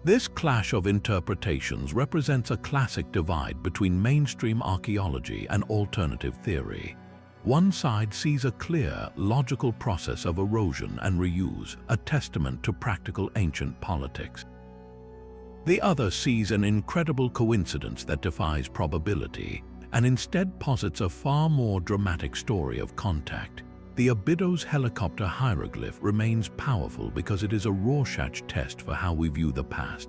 This clash of interpretations represents a classic divide between mainstream archaeology and alternative theory. One side sees a clear, logical process of erosion and reuse, a testament to practical ancient politics. The other sees an incredible coincidence that defies probability, and instead posits a far more dramatic story of contact. The Abydos helicopter hieroglyph remains powerful because it is a Rorschach test for how we view the past.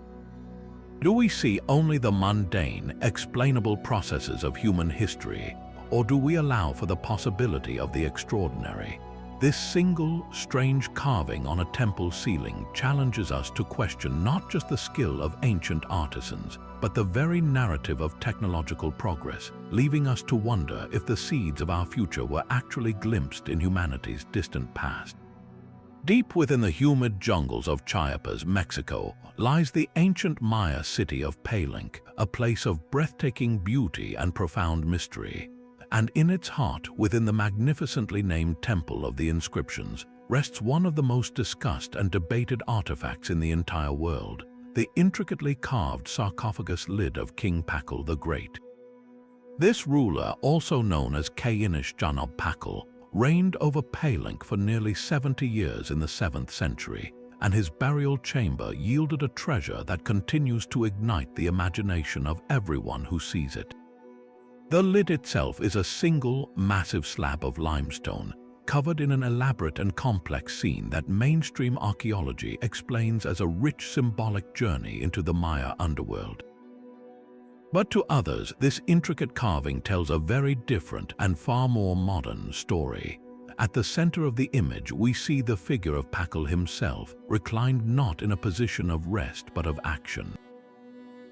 Do we see only the mundane, explainable processes of human history, or do we allow for the possibility of the extraordinary? This single, strange carving on a temple ceiling challenges us to question not just the skill of ancient artisans, but the very narrative of technological progress, leaving us to wonder if the seeds of our future were actually glimpsed in humanity's distant past. Deep within the humid jungles of Chiapas, Mexico, lies the ancient Maya city of Palenque, a place of breathtaking beauty and profound mystery. And in its heart, within the magnificently named Temple of the Inscriptions, rests one of the most discussed and debated artifacts in the entire world, the intricately carved sarcophagus lid of King Pakal the Great. This ruler, also known as Kainish Janab Pakal, reigned over Palenque for nearly 70 years in the 7th century, and his burial chamber yielded a treasure that continues to ignite the imagination of everyone who sees it. The lid itself is a single, massive slab of limestone, covered in an elaborate and complex scene that mainstream archaeology explains as a rich symbolic journey into the Maya underworld. But to others, this intricate carving tells a very different and far more modern story. At the center of the image, we see the figure of Pakal himself, reclined not in a position of rest but of action.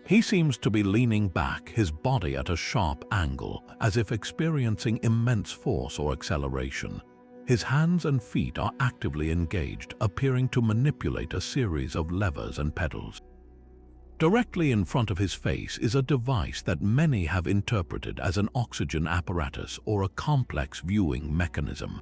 He seems to be leaning back, his body at a sharp angle, as if experiencing immense force or acceleration. His hands and feet are actively engaged, appearing to manipulate a series of levers and pedals. Directly in front of his face is a device that many have interpreted as an oxygen apparatus or a complex viewing mechanism.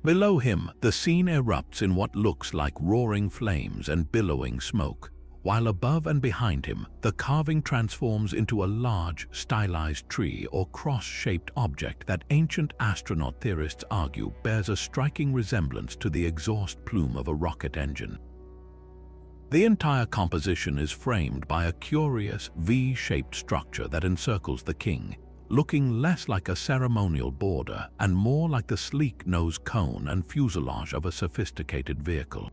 Below him, the scene erupts in what looks like roaring flames and billowing smoke, while above and behind him, the carving transforms into a large, stylized tree or cross-shaped object that ancient astronaut theorists argue bears a striking resemblance to the exhaust plume of a rocket engine. The entire composition is framed by a curious V-shaped structure that encircles the king, looking less like a ceremonial border and more like the sleek nose cone and fuselage of a sophisticated vehicle.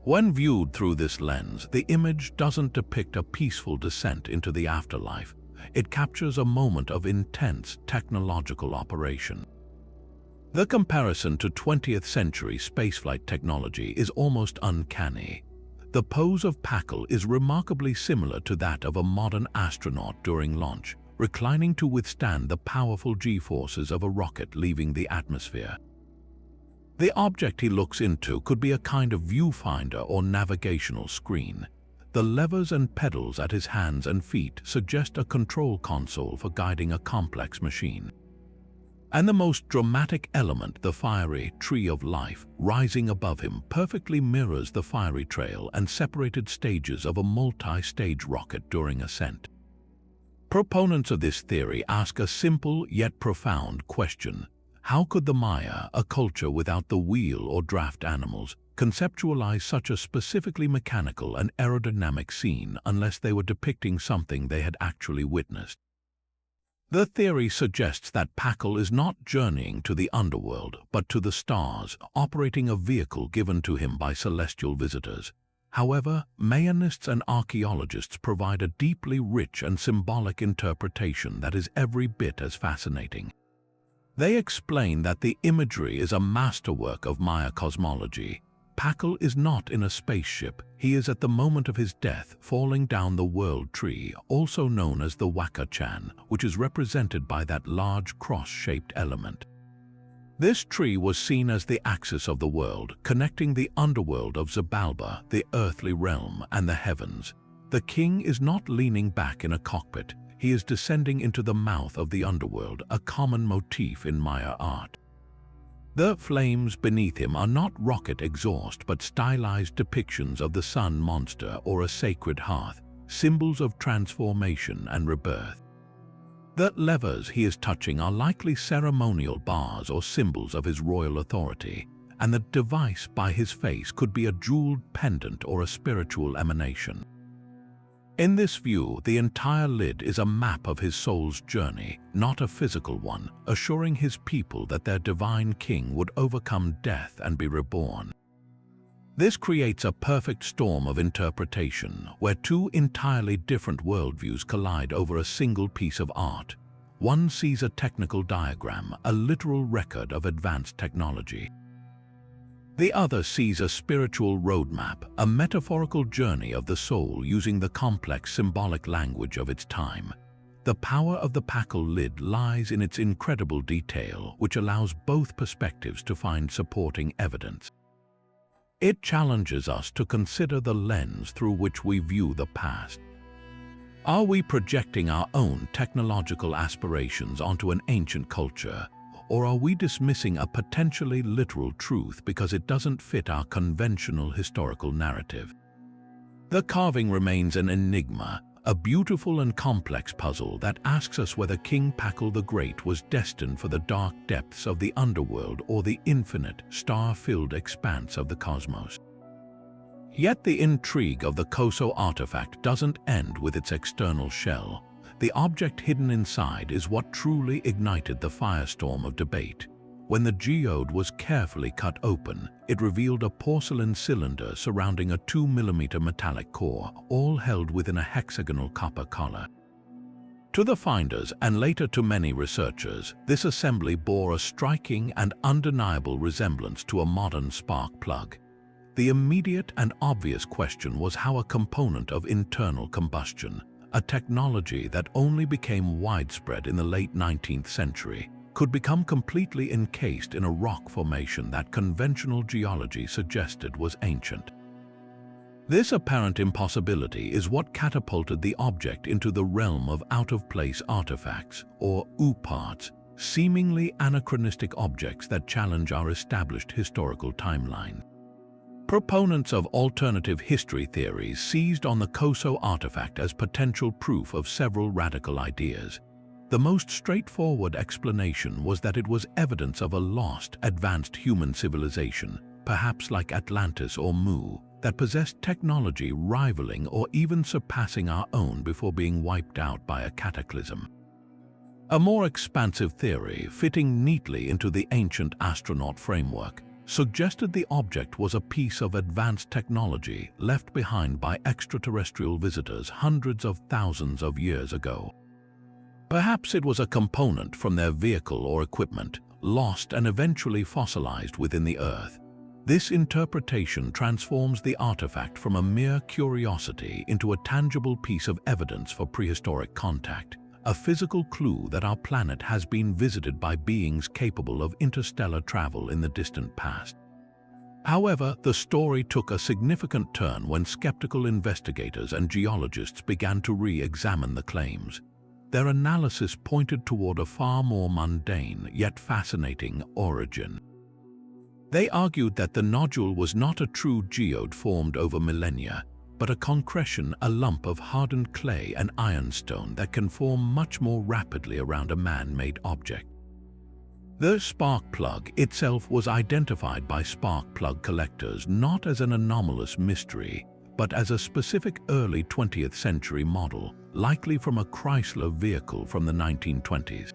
When viewed through this lens, the image doesn't depict a peaceful descent into the afterlife. it captures a moment of intense technological operation. The comparison to 20th century spaceflight technology is almost uncanny. The pose of Packle is remarkably similar to that of a modern astronaut during launch, reclining to withstand the powerful G-forces of a rocket leaving the atmosphere. The object he looks into could be a kind of viewfinder or navigational screen. The levers and pedals at his hands and feet suggest a control console for guiding a complex machine. And the most dramatic element, the fiery tree of life rising above him, perfectly mirrors the fiery trail and separated stages of a multi-stage rocket during ascent. Proponents of this theory ask a simple yet profound question. How could the Maya, a culture without the wheel or draft animals, conceptualize such a specifically mechanical and aerodynamic scene unless they were depicting something they had actually witnessed? The theory suggests that Packle is not journeying to the underworld, but to the stars, operating a vehicle given to him by celestial visitors. However, Mayanists and archaeologists provide a deeply rich and symbolic interpretation that is every bit as fascinating. They explain that the imagery is a masterwork of Maya cosmology. Packle is not in a spaceship. He is at the moment of his death falling down the world tree, also known as the Waka-chan, which is represented by that large cross-shaped element. This tree was seen as the axis of the world, connecting the underworld of Xibalba, the earthly realm, and the heavens. The king is not leaning back in a cockpit. He is descending into the mouth of the underworld, a common motif in Maya art. The flames beneath him are not rocket exhaust but stylized depictions of the sun monster or a sacred hearth, symbols of transformation and rebirth. The levers he is touching are likely ceremonial bars or symbols of his royal authority, and the device by his face could be a jeweled pendant or a spiritual emanation. In this view, the entire lid is a map of his soul's journey, not a physical one, assuring his people that their divine king would overcome death and be reborn. This creates a perfect storm of interpretation, where two entirely different worldviews collide over a single piece of art. One sees a technical diagram, a literal record of advanced technology. The other sees a spiritual roadmap, a metaphorical journey of the soul using the complex symbolic language of its time. The power of the Packle lid lies in its incredible detail, which allows both perspectives to find supporting evidence. It challenges us to consider the lens through which we view the past. Are we projecting our own technological aspirations onto an ancient culture? Or are we dismissing a potentially literal truth because it doesn't fit our conventional historical narrative? The carving remains an enigma, a beautiful and complex puzzle that asks us whether King Packle the Great was destined for the dark depths of the underworld or the infinite, star-filled expanse of the cosmos. Yet the intrigue of the Koso artifact doesn't end with its external shell. The object hidden inside is what truly ignited the firestorm of debate. When the geode was carefully cut open, it revealed a porcelain cylinder surrounding a 2mm metallic core, all held within a hexagonal copper collar. To the finders, and later to many researchers, this assembly bore a striking and undeniable resemblance to a modern spark plug. The immediate and obvious question was how a component of internal combustion, a technology that only became widespread in the late 19th century, could become completely encased in a rock formation that conventional geology suggested was ancient. This apparent impossibility is what catapulted the object into the realm of out-of-place artifacts, or UParts, seemingly anachronistic objects that challenge our established historical timeline. Proponents of alternative history theories seized on the Koso artifact as potential proof of several radical ideas. The most straightforward explanation was that it was evidence of a lost, advanced human civilization, perhaps like Atlantis or Mu, that possessed technology rivaling or even surpassing our own before being wiped out by a cataclysm. A more expansive theory, fitting neatly into the ancient astronaut framework, suggested the object was a piece of advanced technology left behind by extraterrestrial visitors hundreds of thousands of years ago. Perhaps it was a component from their vehicle or equipment, lost and eventually fossilized within the Earth. This interpretation transforms the artifact from a mere curiosity into a tangible piece of evidence for prehistoric contact, a physical clue that our planet has been visited by beings capable of interstellar travel in the distant past. However, the story took a significant turn when skeptical investigators and geologists began to re-examine the claims. Their analysis pointed toward a far more mundane yet fascinating origin. They argued that the nodule was not a true geode formed over millennia, but a concretion, a lump of hardened clay and ironstone that can form much more rapidly around a man-made object. The spark plug itself was identified by spark plug collectors not as an anomalous mystery, but as a specific early 20th century model, likely from a Chrysler vehicle from the 1920s.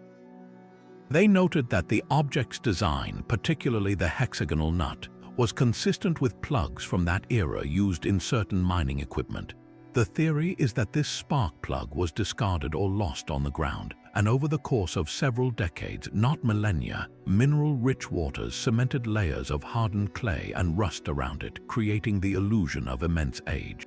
They noted that the object's design, particularly the hexagonal nut, was consistent with plugs from that era used in certain mining equipment. The theory is that this spark plug was discarded or lost on the ground, and over the course of several decades, not millennia, mineral-rich waters cemented layers of hardened clay and rust around it, creating the illusion of immense age.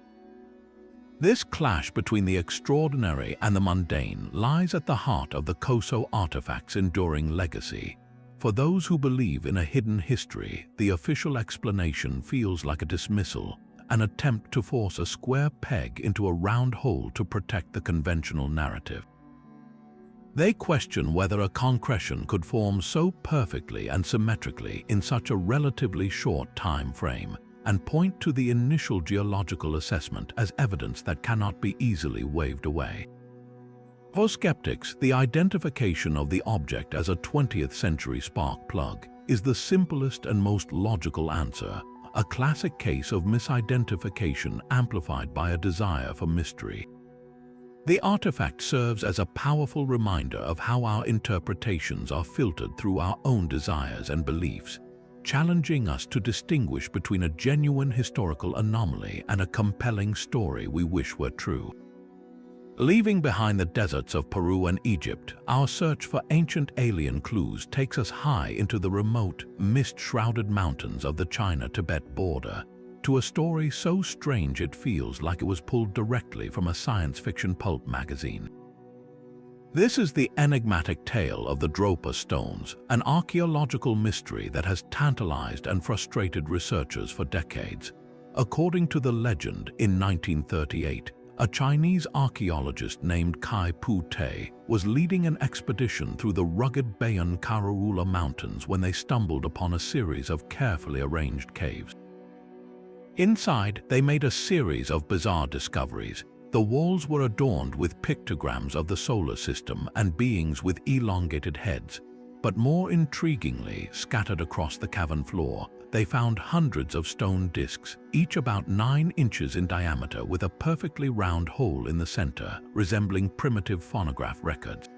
This clash between the extraordinary and the mundane lies at the heart of the Koso artifact's enduring legacy. For those who believe in a hidden history, the official explanation feels like a dismissal, an attempt to force a square peg into a round hole to protect the conventional narrative. They question whether a concretion could form so perfectly and symmetrically in such a relatively short time frame, and point to the initial geological assessment as evidence that cannot be easily waved away. For skeptics, the identification of the object as a 20th century spark plug is the simplest and most logical answer, a classic case of misidentification amplified by a desire for mystery. The artifact serves as a powerful reminder of how our interpretations are filtered through our own desires and beliefs, challenging us to distinguish between a genuine historical anomaly and a compelling story we wish were true. Leaving behind the deserts of Peru and Egypt, our search for ancient alien clues takes us high into the remote, mist-shrouded mountains of the China-Tibet border, to a story so strange it feels like it was pulled directly from a science fiction pulp magazine. This is the enigmatic tale of the Dropa stones, an archaeological mystery that has tantalized and frustrated researchers for decades. According to the legend, in 1938, a Chinese archaeologist named Kai Pu-te was leading an expedition through the rugged Bayan Karaula Mountains when they stumbled upon a series of carefully arranged caves. Inside, they made a series of bizarre discoveries. The walls were adorned with pictograms of the solar system and beings with elongated heads, but more intriguingly, scattered across the cavern floor, they found hundreds of stone discs, each about 9 inches in diameter with a perfectly round hole in the center, resembling primitive phonograph records.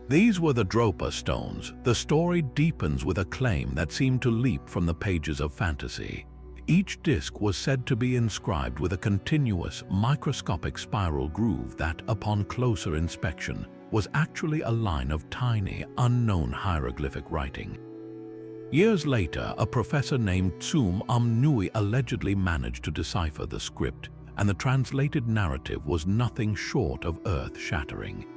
These were the Dropa stones. The story deepens with a claim that seemed to leap from the pages of fantasy. Each disc was said to be inscribed with a continuous, microscopic spiral groove that, upon closer inspection, was actually a line of tiny, unknown hieroglyphic writing. Years later, a professor named Tsum Nui allegedly managed to decipher the script, and the translated narrative was nothing short of earth-shattering.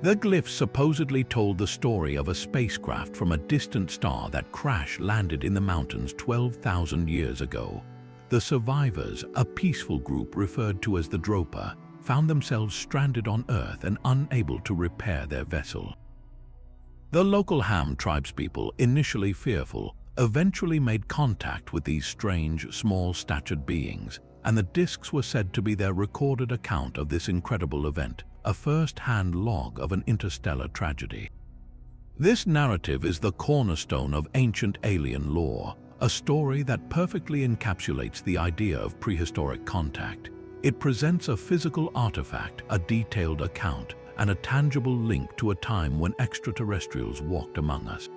The glyphs supposedly told the story of a spacecraft from a distant star that crash-landed in the mountains 12,000 years ago. The survivors, a peaceful group referred to as the Dropa, found themselves stranded on Earth and unable to repair their vessel. The local Ham tribespeople, initially fearful, eventually made contact with these strange, small-statured beings, and the discs were said to be their recorded account of this incredible event, a first-hand log of an interstellar tragedy. This narrative is the cornerstone of ancient alien lore, a story that perfectly encapsulates the idea of prehistoric contact. It presents a physical artifact, a detailed account, and a tangible link to a time when extraterrestrials walked among us.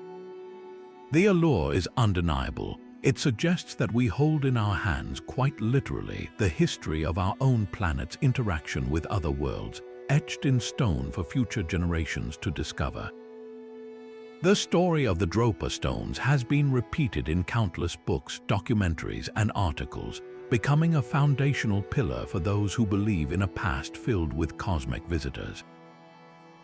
The allure is undeniable. It suggests that we hold in our hands, quite literally, the history of our own planet's interaction with other worlds, etched in stone for future generations to discover. The story of the Dropa stones has been repeated in countless books, documentaries, and articles, becoming a foundational pillar for those who believe in a past filled with cosmic visitors.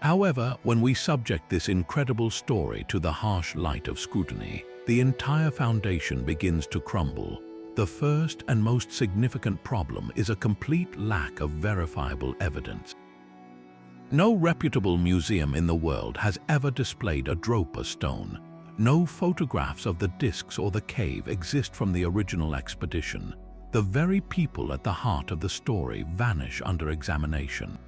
However, when we subject this incredible story to the harsh light of scrutiny, the entire foundation begins to crumble. The first and most significant problem is a complete lack of verifiable evidence. No reputable museum in the world has ever displayed a Dropa stone. No photographs of the discs or the cave exist from the original expedition. The very people at the heart of the story vanish under examination.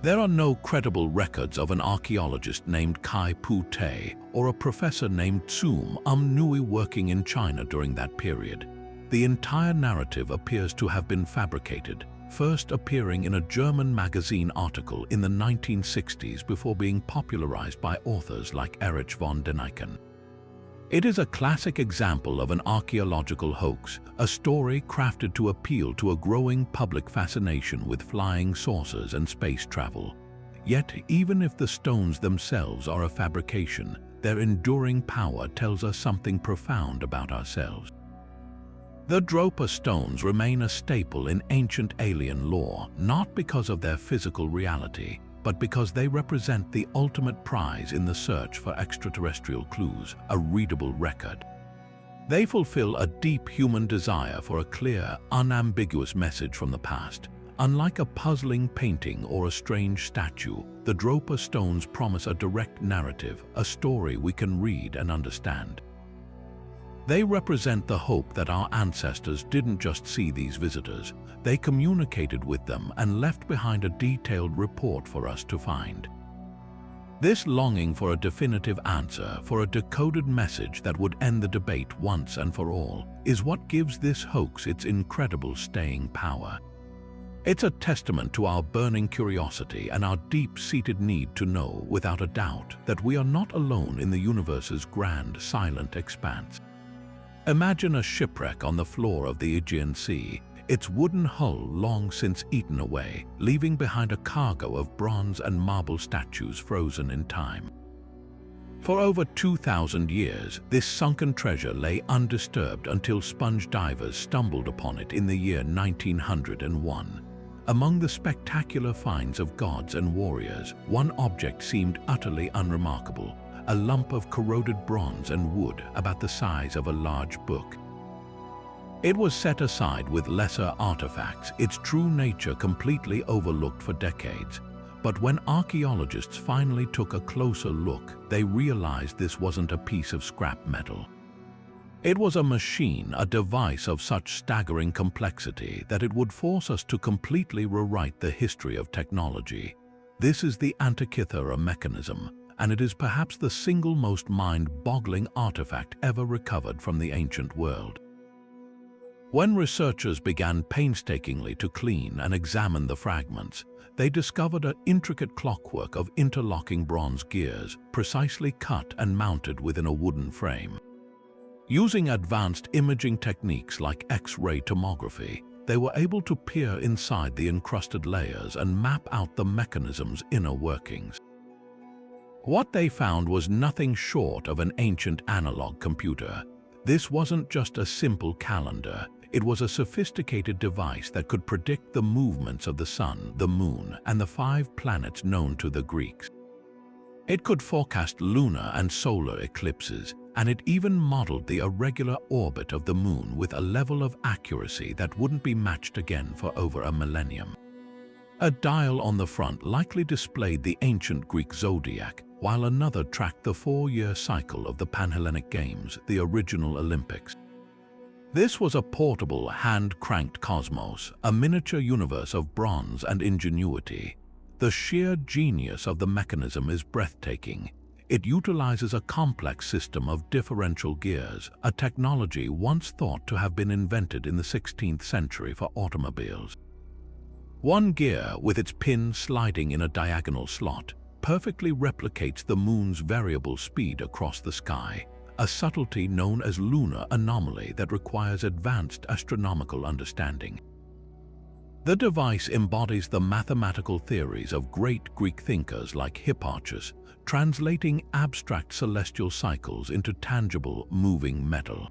There are no credible records of an archaeologist named Kai Pu Te or a professor named Tsum Nui working in China during that period. The entire narrative appears to have been fabricated, first appearing in a German magazine article in the 1960s before being popularized by authors like Erich von Däniken. It is a classic example of an archaeological hoax, a story crafted to appeal to a growing public fascination with flying saucers and space travel. Yet, even if the stones themselves are a fabrication, their enduring power tells us something profound about ourselves. The Dropa stones remain a staple in ancient alien lore, not because of their physical reality, but because they represent the ultimate prize in the search for extraterrestrial clues, a readable record. They fulfill a deep human desire for a clear, unambiguous message from the past. Unlike a puzzling painting or a strange statue, the Dropa stones promise a direct narrative, a story we can read and understand. They represent the hope that our ancestors didn't just see these visitors, they communicated with them and left behind a detailed report for us to find. This longing for a definitive answer, for a decoded message that would end the debate once and for all, is what gives this hoax its incredible staying power. It's a testament to our burning curiosity and our deep-seated need to know, without a doubt, that we are not alone in the universe's grand, silent expanse. Imagine a shipwreck on the floor of the Aegean Sea, its wooden hull long since eaten away, leaving behind a cargo of bronze and marble statues frozen in time. For over 2,000 years, this sunken treasure lay undisturbed until sponge divers stumbled upon it in the year 1901. Among the spectacular finds of gods and warriors, one object seemed utterly unremarkable: a lump of corroded bronze and wood about the size of a large book. It was set aside with lesser artifacts, its true nature completely overlooked for decades. But when archaeologists finally took a closer look, they realized this wasn't a piece of scrap metal. It was a machine, a device of such staggering complexity that it would force us to completely rewrite the history of technology. This is the Antikythera mechanism, and it is perhaps the single most mind-boggling artifact ever recovered from the ancient world. When researchers began painstakingly to clean and examine the fragments, they discovered an intricate clockwork of interlocking bronze gears, precisely cut and mounted within a wooden frame. Using advanced imaging techniques like X-ray tomography, they were able to peer inside the encrusted layers and map out the mechanism's inner workings. What they found was nothing short of an ancient analog computer. This wasn't just a simple calendar. It was a sophisticated device that could predict the movements of the sun, the moon, and the 5 planets known to the Greeks. It could forecast lunar and solar eclipses, and it even modeled the irregular orbit of the moon with a level of accuracy that wouldn't be matched again for over a millennium. A dial on the front likely displayed the ancient Greek zodiac, while another tracked the 4-year cycle of the Panhellenic Games, the original Olympics. This was a portable, hand-cranked cosmos, a miniature universe of bronze and ingenuity. The sheer genius of the mechanism is breathtaking. It utilizes a complex system of differential gears, a technology once thought to have been invented in the 16th century for automobiles. One gear, with its pin sliding in a diagonal slot, perfectly replicates the moon's variable speed across the sky, a subtlety known as lunar anomaly that requires advanced astronomical understanding. The device embodies the mathematical theories of great Greek thinkers like Hipparchus, translating abstract celestial cycles into tangible, moving metal.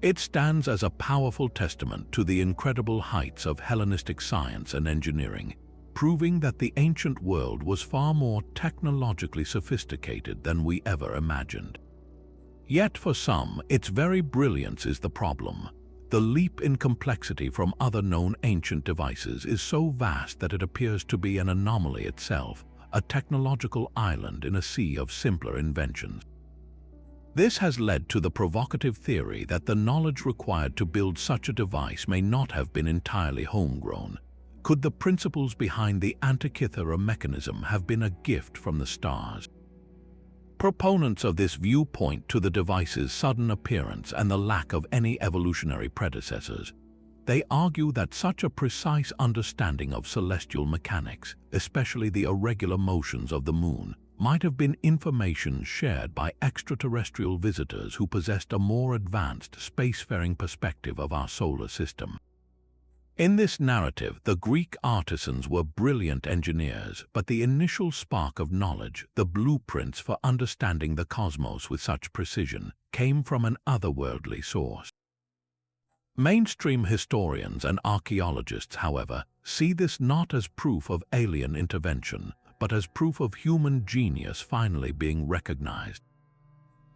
It stands as a powerful testament to the incredible heights of Hellenistic science and engineering, proving that the ancient world was far more technologically sophisticated than we ever imagined. Yet for some, its very brilliance is the problem. The leap in complexity from other known ancient devices is so vast that it appears to be an anomaly itself, a technological island in a sea of simpler inventions. This has led to the provocative theory that the knowledge required to build such a device may not have been entirely homegrown. Could the principles behind the Antikythera mechanism have been a gift from the stars? Proponents of this view point to the device's sudden appearance and the lack of any evolutionary predecessors. They argue that such a precise understanding of celestial mechanics, especially the irregular motions of the moon, might have been information shared by extraterrestrial visitors who possessed a more advanced spacefaring perspective of our solar system. In this narrative, the Greek artisans were brilliant engineers, but the initial spark of knowledge, the blueprints for understanding the cosmos with such precision, came from an otherworldly source. Mainstream historians and archaeologists, however, see this not as proof of alien intervention, but as proof of human genius finally being recognized.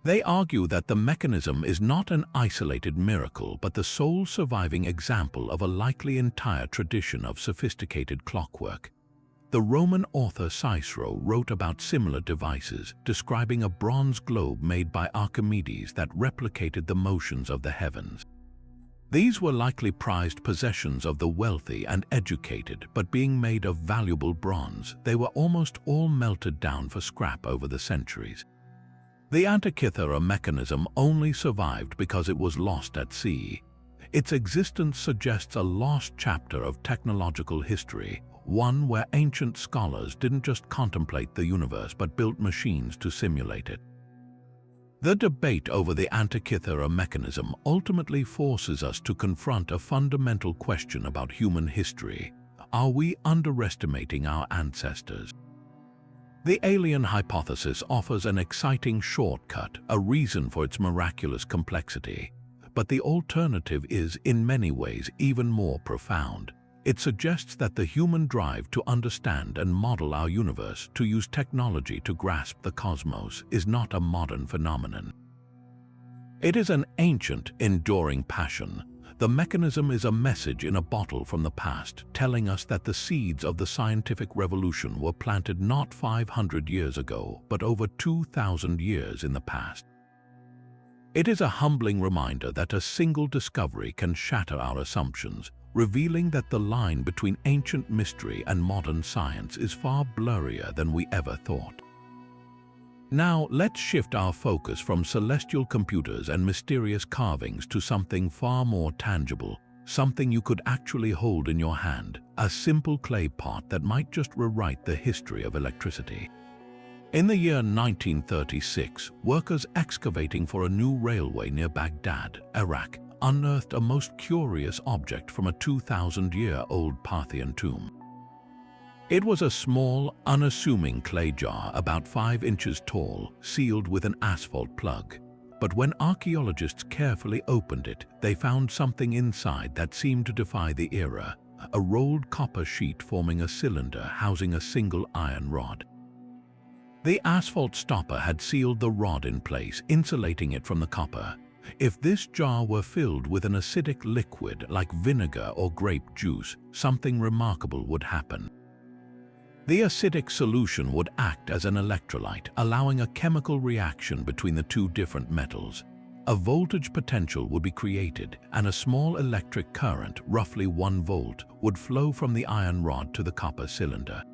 They argue that the mechanism is not an isolated miracle, but the sole surviving example of a likely entire tradition of sophisticated clockwork. The Roman author Cicero wrote about similar devices, describing a bronze globe made by Archimedes that replicated the motions of the heavens. These were likely prized possessions of the wealthy and educated, but being made of valuable bronze, they were almost all melted down for scrap over the centuries. The Antikythera mechanism only survived because it was lost at sea. Its existence suggests a lost chapter of technological history, one where ancient scholars didn't just contemplate the universe but built machines to simulate it. The debate over the Antikythera mechanism ultimately forces us to confront a fundamental question about human history. Are we underestimating our ancestors? The alien hypothesis offers an exciting shortcut, a reason for its miraculous complexity. But the alternative is, in many ways, even more profound. It suggests that the human drive to understand and model our universe, to use technology to grasp the cosmos, is not a modern phenomenon. It is an ancient, enduring passion. The mechanism is a message in a bottle from the past, telling us that the seeds of the scientific revolution were planted not 500 years ago, but over 2,000 years in the past. It is a humbling reminder that a single discovery can shatter our assumptions, revealing that the line between ancient mystery and modern science is far blurrier than we ever thought. Now, let's shift our focus from celestial computers and mysterious carvings to something far more tangible, something you could actually hold in your hand, a simple clay pot that might just rewrite the history of electricity. In the year 1936, workers excavating for a new railway near Baghdad, Iraq, unearthed a most curious object from a 2,000-year-old Parthian tomb. It was a small, unassuming clay jar about 5 inches tall, sealed with an asphalt plug. But when archaeologists carefully opened it, they found something inside that seemed to defy the era, a rolled copper sheet forming a cylinder housing a single iron rod. The asphalt stopper had sealed the rod in place, insulating it from the copper. If this jar were filled with an acidic liquid like vinegar or grape juice, something remarkable would happen. The acidic solution would act as an electrolyte, allowing a chemical reaction between the two different metals. A voltage potential would be created, and a small electric current, roughly 1 volt, would flow from the iron rod to the copper cylinder.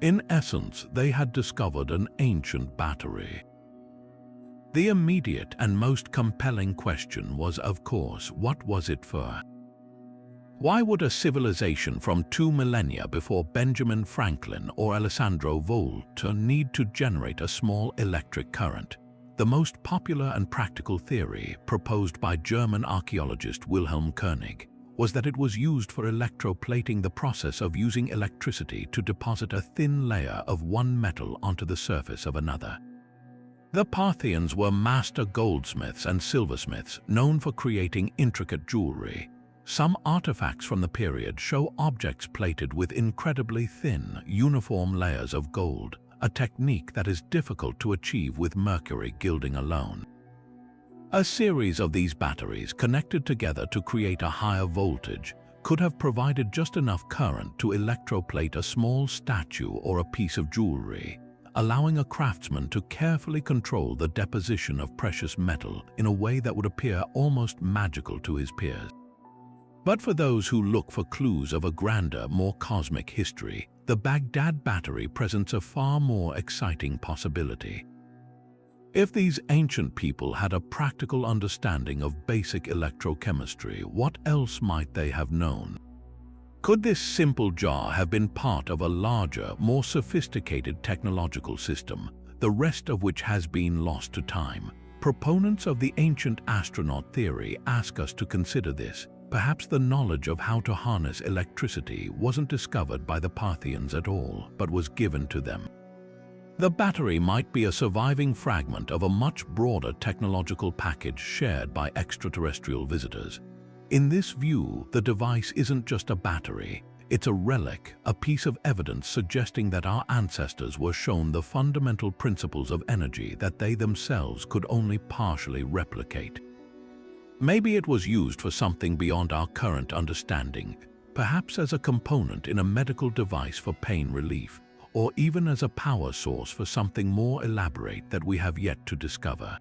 In essence, they had discovered an ancient battery. The immediate and most compelling question was, of course, what was it for? Why would a civilization from 2 millennia before Benjamin Franklin or Alessandro Volta need to generate a small electric current? The most popular and practical theory, proposed by German archaeologist Wilhelm Koenig, was that it was used for electroplating, the process of using electricity to deposit a thin layer of one metal onto the surface of another. The Parthians were master goldsmiths and silversmiths known for creating intricate jewelry. Some artifacts from the period show objects plated with incredibly thin, uniform layers of gold, a technique that is difficult to achieve with mercury gilding alone. A series of these batteries connected together to create a higher voltage could have provided just enough current to electroplate a small statue or a piece of jewelry, allowing a craftsman to carefully control the deposition of precious metal in a way that would appear almost magical to his peers. But for those who look for clues of a grander, more cosmic history, the Baghdad battery presents a far more exciting possibility. If these ancient people had a practical understanding of basic electrochemistry, what else might they have known? Could this simple jar have been part of a larger, more sophisticated technological system, the rest of which has been lost to time? Proponents of the ancient astronaut theory ask us to consider this. Perhaps the knowledge of how to harness electricity wasn't discovered by the Parthians at all, but was given to them. The battery might be a surviving fragment of a much broader technological package shared by extraterrestrial visitors. In this view, the device isn't just a battery, it's a relic, a piece of evidence suggesting that our ancestors were shown the fundamental principles of energy that they themselves could only partially replicate. Maybe it was used for something beyond our current understanding, perhaps as a component in a medical device for pain relief, or even as a power source for something more elaborate that we have yet to discover.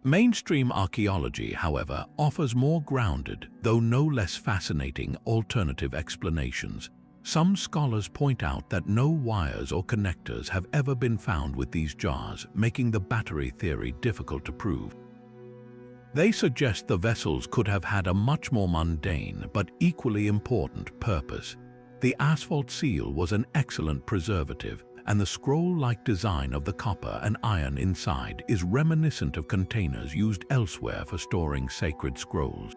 Mainstream archaeology, however, offers more grounded, though no less fascinating, alternative explanations. Some scholars point out that no wires or connectors have ever been found with these jars, making the battery theory difficult to prove. They suggest the vessels could have had a much more mundane but equally important purpose. The asphalt seal was an excellent preservative, and the scroll-like design of the copper and iron inside is reminiscent of containers used elsewhere for storing sacred scrolls.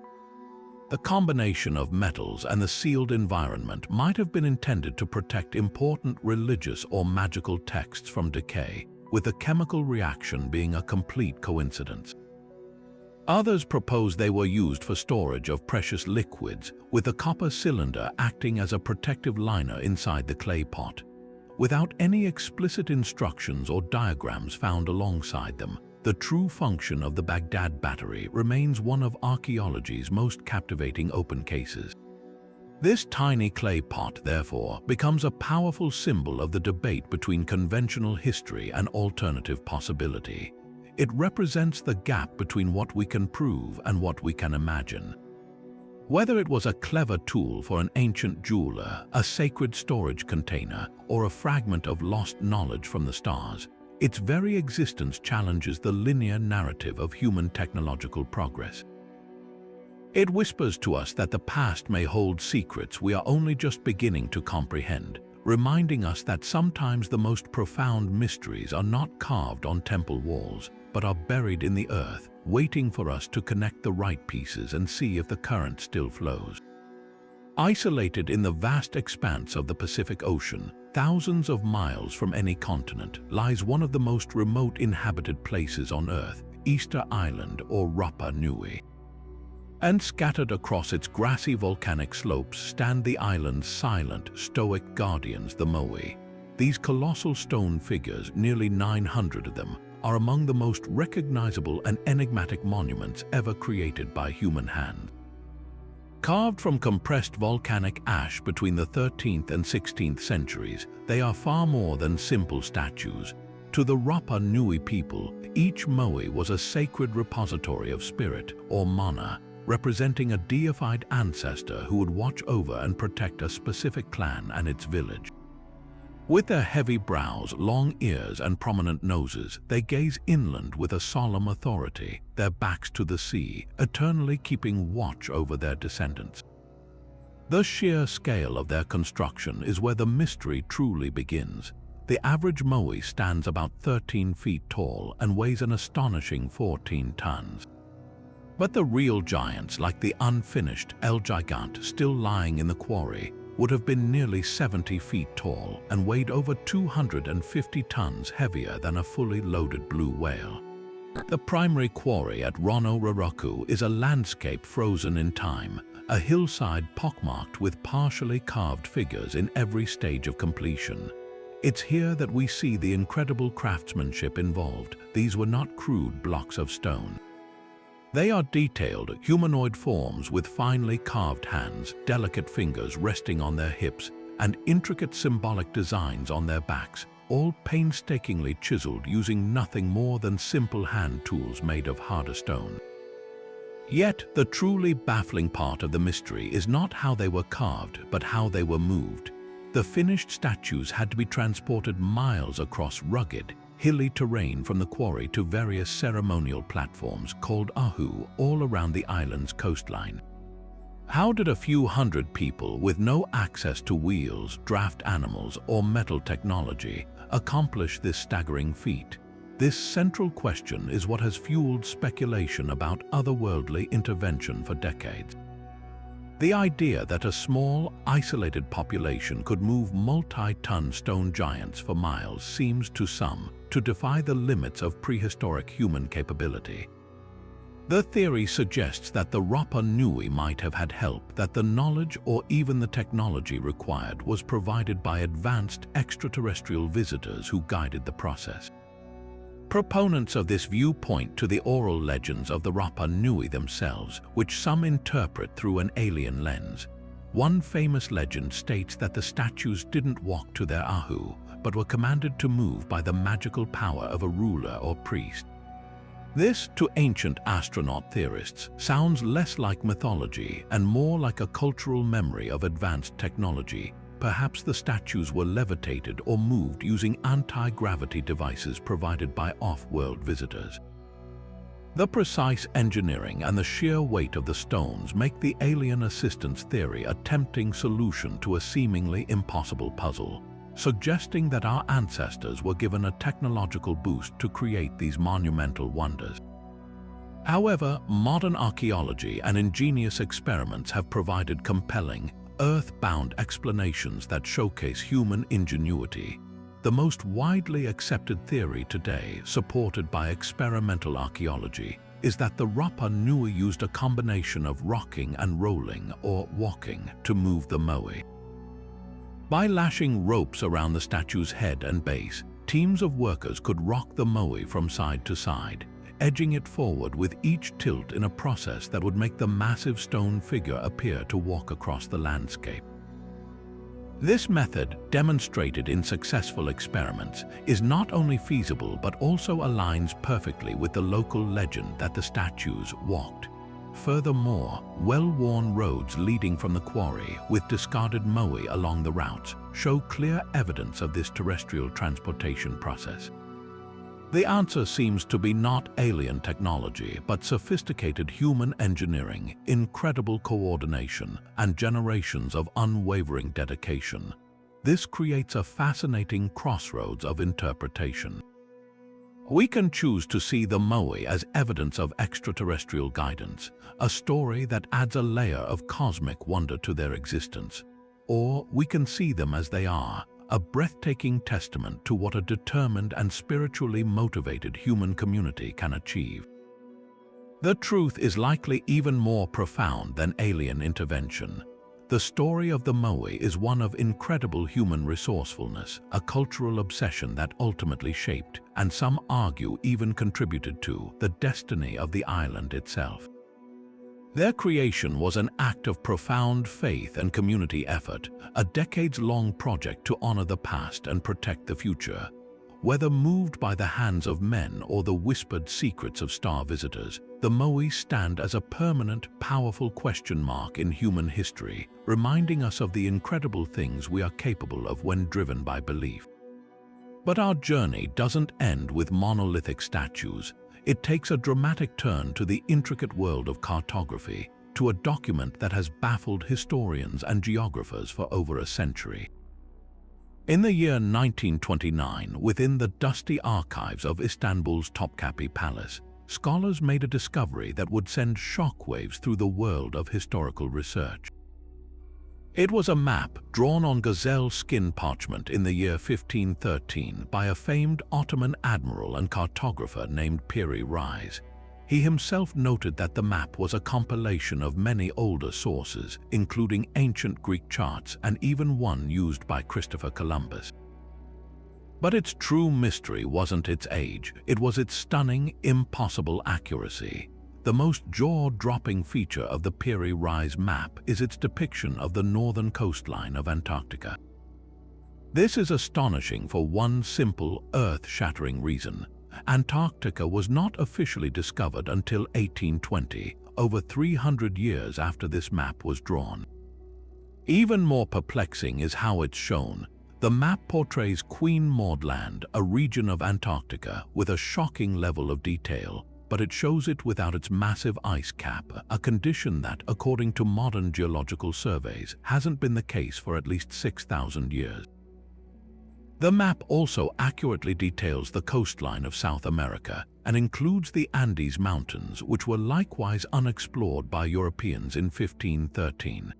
The combination of metals and the sealed environment might have been intended to protect important religious or magical texts from decay, with the chemical reaction being a complete coincidence. Others propose they were used for storage of precious liquids, with the copper cylinder acting as a protective liner inside the clay pot. Without any explicit instructions or diagrams found alongside them, the true function of the Baghdad battery remains one of archaeology's most captivating open cases. This tiny clay pot, therefore, becomes a powerful symbol of the debate between conventional history and alternative possibility. It represents the gap between what we can prove and what we can imagine. Whether it was a clever tool for an ancient jeweler, a sacred storage container, or a fragment of lost knowledge from the stars, its very existence challenges the linear narrative of human technological progress. It whispers to us that the past may hold secrets we are only just beginning to comprehend, reminding us that sometimes the most profound mysteries are not carved on temple walls, but are buried in the earth, waiting for us to connect the right pieces and see if the current still flows. Isolated in the vast expanse of the Pacific Ocean, thousands of miles from any continent, lies one of the most remote inhabited places on Earth, Easter Island or Rapa Nui. And scattered across its grassy volcanic slopes stand the island's silent, stoic guardians, the moai. These colossal stone figures, nearly 900 of them, are among the most recognizable and enigmatic monuments ever created by human hand. Carved from compressed volcanic ash between the 13th and 16th centuries, they are far more than simple statues. To the Rapa Nui people, each moai was a sacred repository of spirit, or mana, representing a deified ancestor who would watch over and protect a specific clan and its village. With their heavy brows, long ears, and prominent noses, they gaze inland with a solemn authority, their backs to the sea, eternally keeping watch over their descendants. The sheer scale of their construction is where the mystery truly begins. The average moai stands about 13 feet tall and weighs an astonishing 14 tons. But the real giants, like the unfinished El Gigante still lying in the quarry, would have been nearly 70 feet tall and weighed over 250 tons, heavier than a fully loaded blue whale. The primary quarry at Roroku is a landscape frozen in time, a hillside pockmarked with partially carved figures in every stage of completion. It's here that we see the incredible craftsmanship involved. These were not crude blocks of stone. They are detailed, humanoid forms with finely carved hands, delicate fingers resting on their hips, and intricate symbolic designs on their backs, all painstakingly chiseled using nothing more than simple hand tools made of harder stone. Yet, the truly baffling part of the mystery is not how they were carved, but how they were moved. The finished statues had to be transported miles across rugged, hilly terrain from the quarry to various ceremonial platforms called ahu all around the island's coastline. How did a few hundred people with no access to wheels, draft animals, or metal technology accomplish this staggering feat? This central question is what has fueled speculation about otherworldly intervention for decades. The idea that a small, isolated population could move multi-ton stone giants for miles seems to some to defy the limits of prehistoric human capability. The theory suggests that the Rapa Nui might have had help, that the knowledge or even the technology required was provided by advanced extraterrestrial visitors who guided the process. Proponents of this view point to the oral legends of the Rapa Nui themselves, which some interpret through an alien lens. One famous legend states that the statues didn't walk to their ahu, but were commanded to move by the magical power of a ruler or priest. This, to ancient astronaut theorists, sounds less like mythology and more like a cultural memory of advanced technology. Perhaps the statues were levitated or moved using anti-gravity devices provided by off-world visitors. The precise engineering and the sheer weight of the stones make the alien assistance theory a tempting solution to a seemingly impossible puzzle, suggesting that our ancestors were given a technological boost to create these monumental wonders. However, modern archaeology and ingenious experiments have provided compelling, earth-bound explanations that showcase human ingenuity. The most widely accepted theory today, supported by experimental archaeology, is that the Rapa Nui used a combination of rocking and rolling, or walking, to move the moai. By lashing ropes around the statue's head and base, teams of workers could rock the moai from side to side, edging it forward with each tilt in a process that would make the massive stone figure appear to walk across the landscape. This method, demonstrated in successful experiments, is not only feasible but also aligns perfectly with the local legend that the statues walked. Furthermore, well-worn roads leading from the quarry with discarded moai along the routes show clear evidence of this terrestrial transportation process. The answer seems to be not alien technology, but sophisticated human engineering, incredible coordination, and generations of unwavering dedication. This creates a fascinating crossroads of interpretation. We can choose to see the moai as evidence of extraterrestrial guidance, a story that adds a layer of cosmic wonder to their existence. Or we can see them as they are, a breathtaking testament to what a determined and spiritually motivated human community can achieve. The truth is likely even more profound than alien intervention. The story of the moai is one of incredible human resourcefulness, a cultural obsession that ultimately shaped, and some argue even contributed to, the destiny of the island itself. Their creation was an act of profound faith and community effort, a decades-long project to honor the past and protect the future. Whether moved by the hands of men or the whispered secrets of star visitors, the moai stand as a permanent, powerful question mark in human history, reminding us of the incredible things we are capable of when driven by belief. But our journey doesn't end with monolithic statues. It takes a dramatic turn to the intricate world of cartography, to a document that has baffled historians and geographers for over a century. In the year 1929, within the dusty archives of Istanbul's Topkapi Palace, scholars made a discovery that would send shockwaves through the world of historical research. It was a map drawn on gazelle skin parchment in the year 1513 by a famed Ottoman admiral and cartographer named Piri Reis. He himself noted that the map was a compilation of many older sources, including ancient Greek charts and even one used by Christopher Columbus. But its true mystery wasn't its age, it was its stunning, impossible accuracy. The most jaw-dropping feature of the Piri Reis map is its depiction of the northern coastline of Antarctica. This is astonishing for one simple, earth-shattering reason. Antarctica was not officially discovered until 1820, over 300 years after this map was drawn. Even more perplexing is how it's shown. The map portrays Queen Maud Land, a region of Antarctica, with a shocking level of detail, but it shows it without its massive ice cap, a condition that, according to modern geological surveys, hasn't been the case for at least 6,000 years. The map also accurately details the coastline of South America and includes the Andes Mountains, which were likewise unexplored by Europeans in 1513.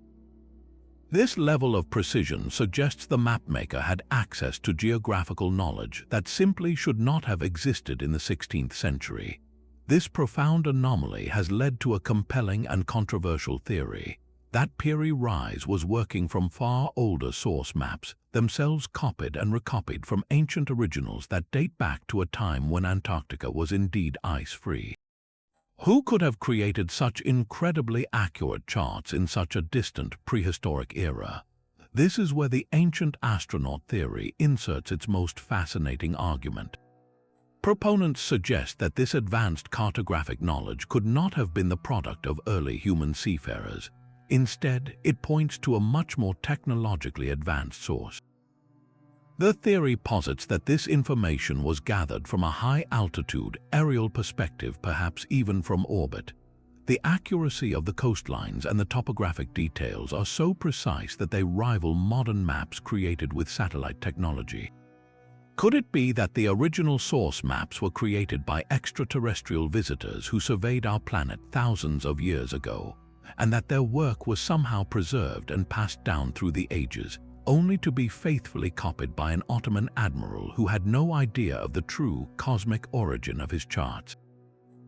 This level of precision suggests the mapmaker had access to geographical knowledge that simply should not have existed in the 16th century. This profound anomaly has led to a compelling and controversial theory that Piri Reis was working from far older source maps, themselves copied and recopied from ancient originals that date back to a time when Antarctica was indeed ice-free. Who could have created such incredibly accurate charts in such a distant prehistoric era? This is where the ancient astronaut theory inserts its most fascinating argument. Proponents suggest that this advanced cartographic knowledge could not have been the product of early human seafarers. Instead, it points to a much more technologically advanced source. The theory posits that this information was gathered from a high-altitude aerial perspective, perhaps even from orbit. The accuracy of the coastlines and the topographic details are so precise that they rival modern maps created with satellite technology. Could it be that the original source maps were created by extraterrestrial visitors who surveyed our planet thousands of years ago, and that their work was somehow preserved and passed down through the ages, only to be faithfully copied by an Ottoman admiral who had no idea of the true cosmic origin of his charts?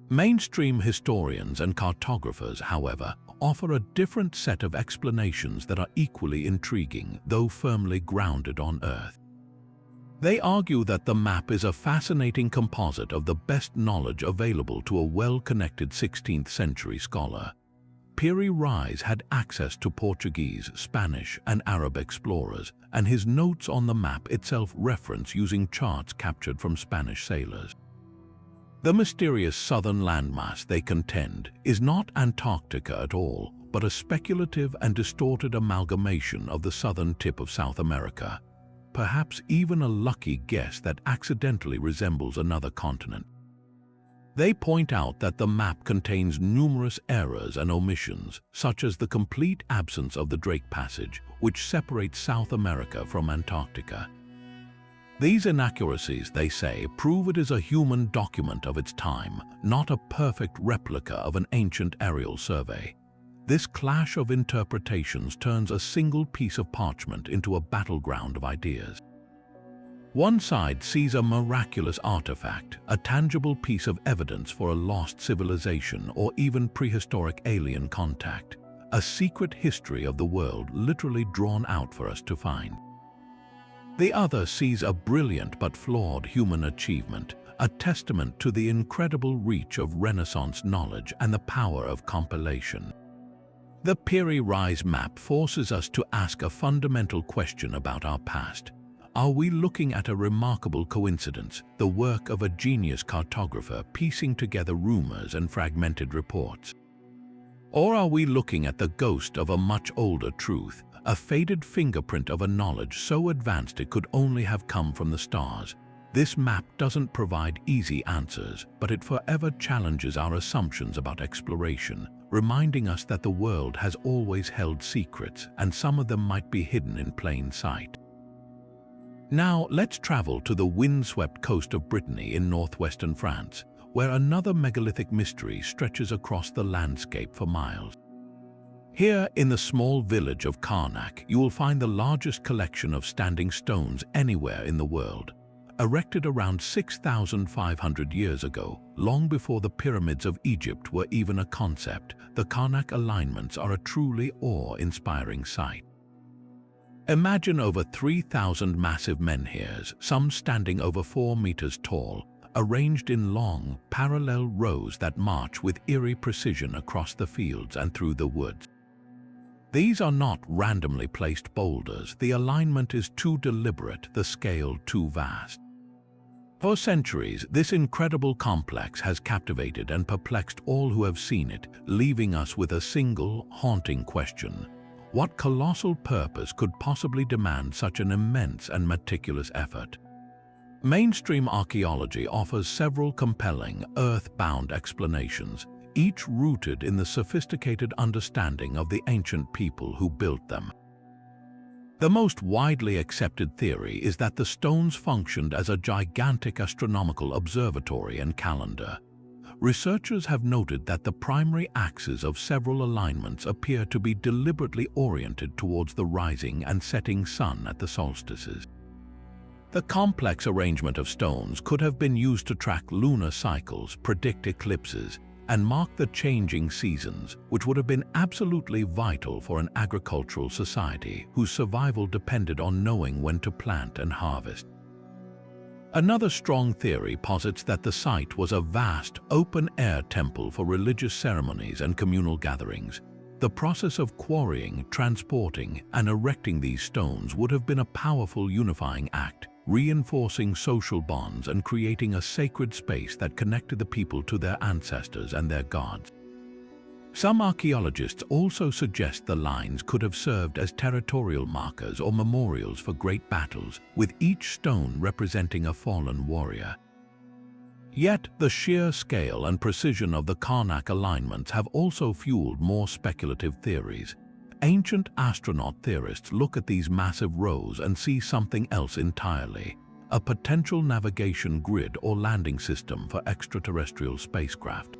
Mainstream historians and cartographers, however, offer a different set of explanations that are equally intriguing, though firmly grounded on Earth. They argue that the map is a fascinating composite of the best knowledge available to a well-connected 16th century scholar. Piri Reis had access to Portuguese, Spanish, and Arab explorers, and his notes on the map itself reference using charts captured from Spanish sailors. The mysterious southern landmass, they contend, is not Antarctica at all, but a speculative and distorted amalgamation of the southern tip of South America. Perhaps even a lucky guess that accidentally resembles another continent. They point out that the map contains numerous errors and omissions, such as the complete absence of the Drake Passage, which separates South America from Antarctica. These inaccuracies, they say, prove it is a human document of its time, not a perfect replica of an ancient aerial survey. This clash of interpretations turns a single piece of parchment into a battleground of ideas. One side sees a miraculous artifact, a tangible piece of evidence for a lost civilization or even prehistoric alien contact, a secret history of the world literally drawn out for us to find. The other sees a brilliant but flawed human achievement, a testament to the incredible reach of Renaissance knowledge and the power of compilation. The Piri Reis map forces us to ask a fundamental question about our past. Are we looking at a remarkable coincidence, the work of a genius cartographer piecing together rumors and fragmented reports? Or are we looking at the ghost of a much older truth, a faded fingerprint of a knowledge so advanced it could only have come from the stars? This map doesn't provide easy answers, but it forever challenges our assumptions about exploration, reminding us that the world has always held secrets, and some of them might be hidden in plain sight. Now, let's travel to the windswept coast of Brittany in northwestern France, where another megalithic mystery stretches across the landscape for miles. Here, in the small village of Karnak, you will find the largest collection of standing stones anywhere in the world. Erected around 6,500 years ago, long before the pyramids of Egypt were even a concept, the Karnak alignments are a truly awe-inspiring sight. Imagine over 3,000 massive menhirs, some standing over 4 meters tall, arranged in long, parallel rows that march with eerie precision across the fields and through the woods. These are not randomly placed boulders. The alignment is too deliberate, the scale too vast. For centuries, this incredible complex has captivated and perplexed all who have seen it, leaving us with a single, haunting question. What colossal purpose could possibly demand such an immense and meticulous effort? Mainstream archaeology offers several compelling, earth-bound explanations, each rooted in the sophisticated understanding of the ancient people who built them. The most widely accepted theory is that the stones functioned as a gigantic astronomical observatory and calendar. Researchers have noted that the primary axes of several alignments appear to be deliberately oriented towards the rising and setting sun at the solstices. The complex arrangement of stones could have been used to track lunar cycles, predict eclipses, and mark the changing seasons, which would have been absolutely vital for an agricultural society whose survival depended on knowing when to plant and harvest. Another strong theory posits that the site was a vast, open-air temple for religious ceremonies and communal gatherings. The process of quarrying, transporting, and erecting these stones would have been a powerful unifying act, reinforcing social bonds and creating a sacred space that connected the people to their ancestors and their gods. Some archaeologists also suggest the lines could have served as territorial markers or memorials for great battles, with each stone representing a fallen warrior. Yet, the sheer scale and precision of the Karnak alignments have also fueled more speculative theories. Ancient astronaut theorists look at these massive rows and see something else entirely, a potential navigation grid or landing system for extraterrestrial spacecraft.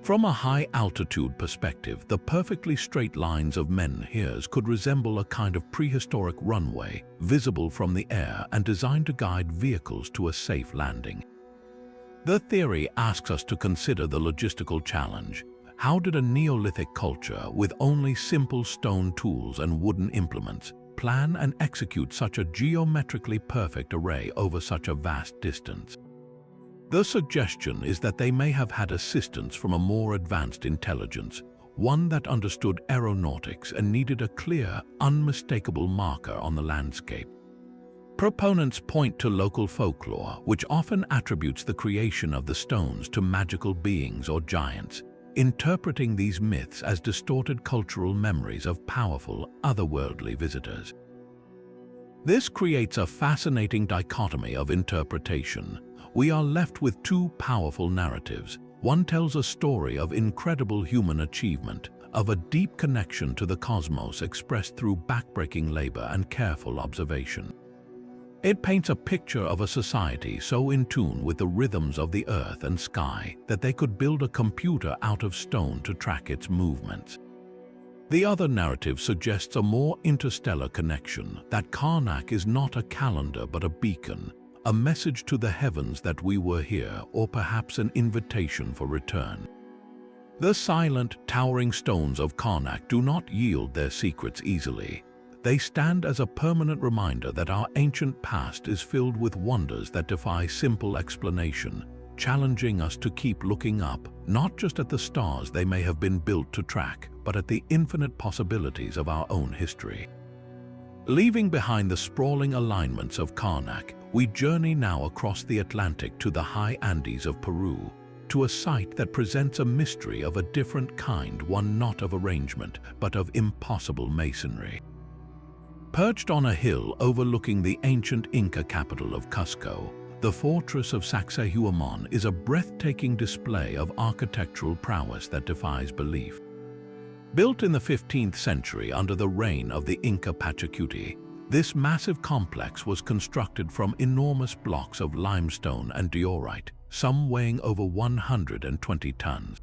From a high-altitude perspective, the perfectly straight lines of menhirs could resemble a kind of prehistoric runway, visible from the air and designed to guide vehicles to a safe landing. The theory asks us to consider the logistical challenge. How did a Neolithic culture with only simple stone tools and wooden implements plan and execute such a geometrically perfect array over such a vast distance? The suggestion is that they may have had assistance from a more advanced intelligence, one that understood aeronautics and needed a clear, unmistakable marker on the landscape. Proponents point to local folklore, which often attributes the creation of the stones to magical beings or giants, interpreting these myths as distorted cultural memories of powerful, otherworldly visitors. This creates a fascinating dichotomy of interpretation. We are left with two powerful narratives. One tells a story of incredible human achievement, of a deep connection to the cosmos expressed through backbreaking labor and careful observation. It paints a picture of a society so in tune with the rhythms of the earth and sky that they could build a computer out of stone to track its movements. The other narrative suggests a more interstellar connection, that Karnak is not a calendar but a beacon, a message to the heavens that we were here, or perhaps an invitation for return. The silent, towering stones of Karnak do not yield their secrets easily. They stand as a permanent reminder that our ancient past is filled with wonders that defy simple explanation, challenging us to keep looking up, not just at the stars they may have been built to track, but at the infinite possibilities of our own history. Leaving behind the sprawling alignments of Karnak, we journey now across the Atlantic to the high Andes of Peru, to a site that presents a mystery of a different kind, one not of arrangement, but of impossible masonry. Perched on a hill overlooking the ancient Inca capital of Cusco, the fortress of Sacsayhuaman is a breathtaking display of architectural prowess that defies belief. Built in the 15th century under the reign of the Inca Pachacuti, this massive complex was constructed from enormous blocks of limestone and diorite, some weighing over 120 tons.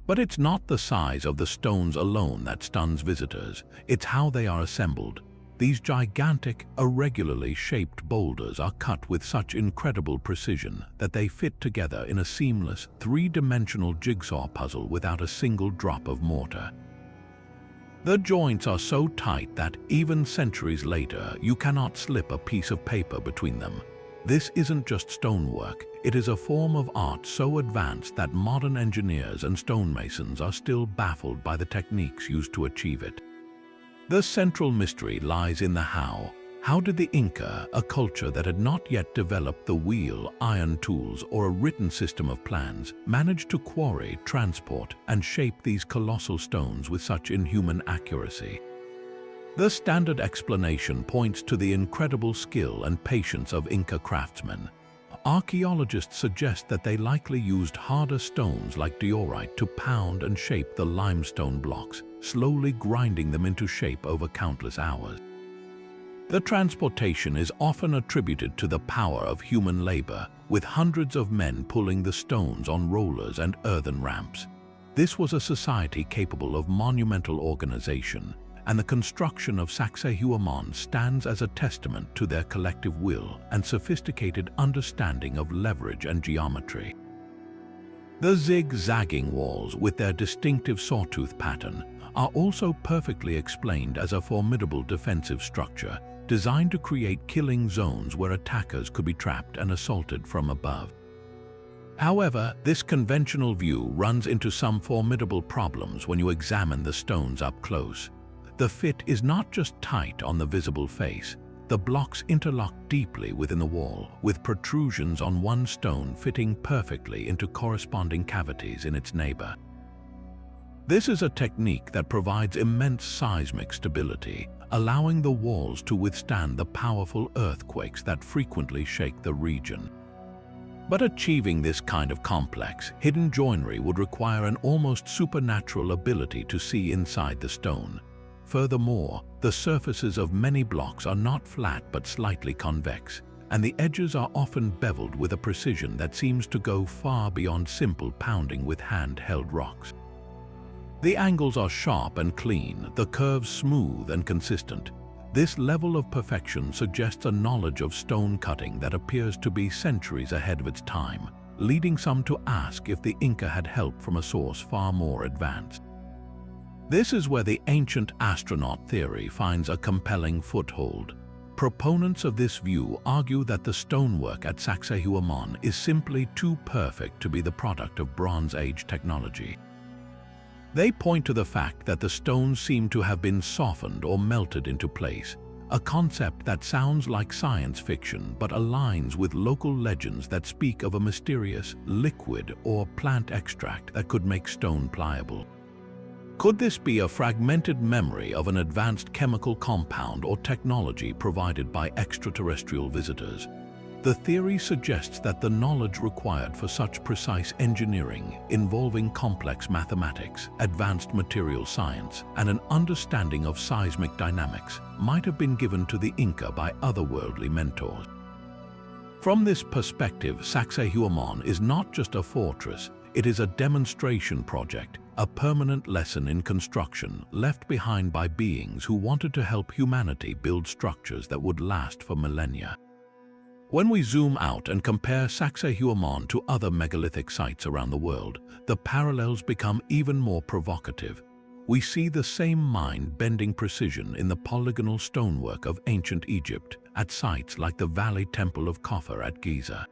But it's not the size of the stones alone that stuns visitors, it's how they are assembled. These gigantic, irregularly shaped boulders are cut with such incredible precision that they fit together in a seamless, three-dimensional jigsaw puzzle without a single drop of mortar. The joints are so tight that, even centuries later, you cannot slip a piece of paper between them. This isn't just stonework, it is a form of art so advanced that modern engineers and stonemasons are still baffled by the techniques used to achieve it. The central mystery lies in the how. How did the Inca, a culture that had not yet developed the wheel, iron tools, or a written system of plans, manage to quarry, transport, and shape these colossal stones with such inhuman accuracy? The standard explanation points to the incredible skill and patience of Inca craftsmen. Archaeologists suggest that they likely used harder stones like diorite to pound and shape the limestone blocks, slowly grinding them into shape over countless hours. The transportation is often attributed to the power of human labor, with hundreds of men pulling the stones on rollers and earthen ramps. This was a society capable of monumental organization, and the construction of Sacsayhuaman stands as a testament to their collective will and sophisticated understanding of leverage and geometry. The zigzagging walls, with their distinctive sawtooth pattern, are also perfectly explained as a formidable defensive structure designed to create killing zones where attackers could be trapped and assaulted from above. However, this conventional view runs into some formidable problems when you examine the stones up close. The fit is not just tight on the visible face. The blocks interlock deeply within the wall, with protrusions on one stone fitting perfectly into corresponding cavities in its neighbor. This is a technique that provides immense seismic stability, allowing the walls to withstand the powerful earthquakes that frequently shake the region. But achieving this kind of complex, hidden joinery would require an almost supernatural ability to see inside the stone. Furthermore, the surfaces of many blocks are not flat but slightly convex, and the edges are often beveled with a precision that seems to go far beyond simple pounding with hand-held rocks. The angles are sharp and clean, the curves smooth and consistent. This level of perfection suggests a knowledge of stone cutting that appears to be centuries ahead of its time, leading some to ask if the Inca had help from a source far more advanced. This is where the ancient astronaut theory finds a compelling foothold. Proponents of this view argue that the stonework at Sacsayhuaman is simply too perfect to be the product of Bronze Age technology. They point to the fact that the stones seem to have been softened or melted into place, a concept that sounds like science fiction but aligns with local legends that speak of a mysterious liquid or plant extract that could make stone pliable. Could this be a fragmented memory of an advanced chemical compound or technology provided by extraterrestrial visitors? The theory suggests that the knowledge required for such precise engineering, involving complex mathematics, advanced material science, and an understanding of seismic dynamics, might have been given to the Inca by otherworldly mentors. From this perspective, Sacsayhuaman is not just a fortress, it is a demonstration project, a permanent lesson in construction left behind by beings who wanted to help humanity build structures that would last for millennia. When we zoom out and compare Sacsayhuaman to other megalithic sites around the world, the parallels become even more provocative. We see the same mind-bending precision in the polygonal stonework of ancient Egypt at sites like the Valley Temple of Khafre at Giza.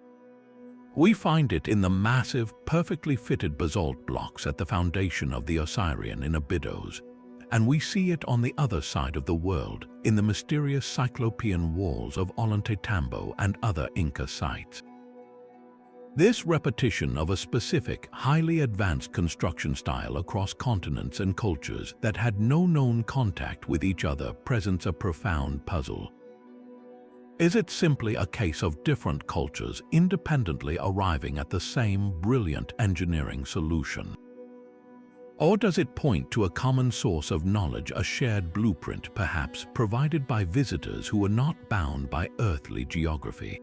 We find it in the massive, perfectly fitted basalt blocks at the foundation of the Osirian in Abydos, and we see it on the other side of the world in the mysterious Cyclopean walls of Ollantaytambo and other Inca sites. This repetition of a specific, highly advanced construction style across continents and cultures that had no known contact with each other presents a profound puzzle. Is it simply a case of different cultures independently arriving at the same brilliant engineering solution? Or does it point to a common source of knowledge, a shared blueprint perhaps provided by visitors who were not bound by earthly geography?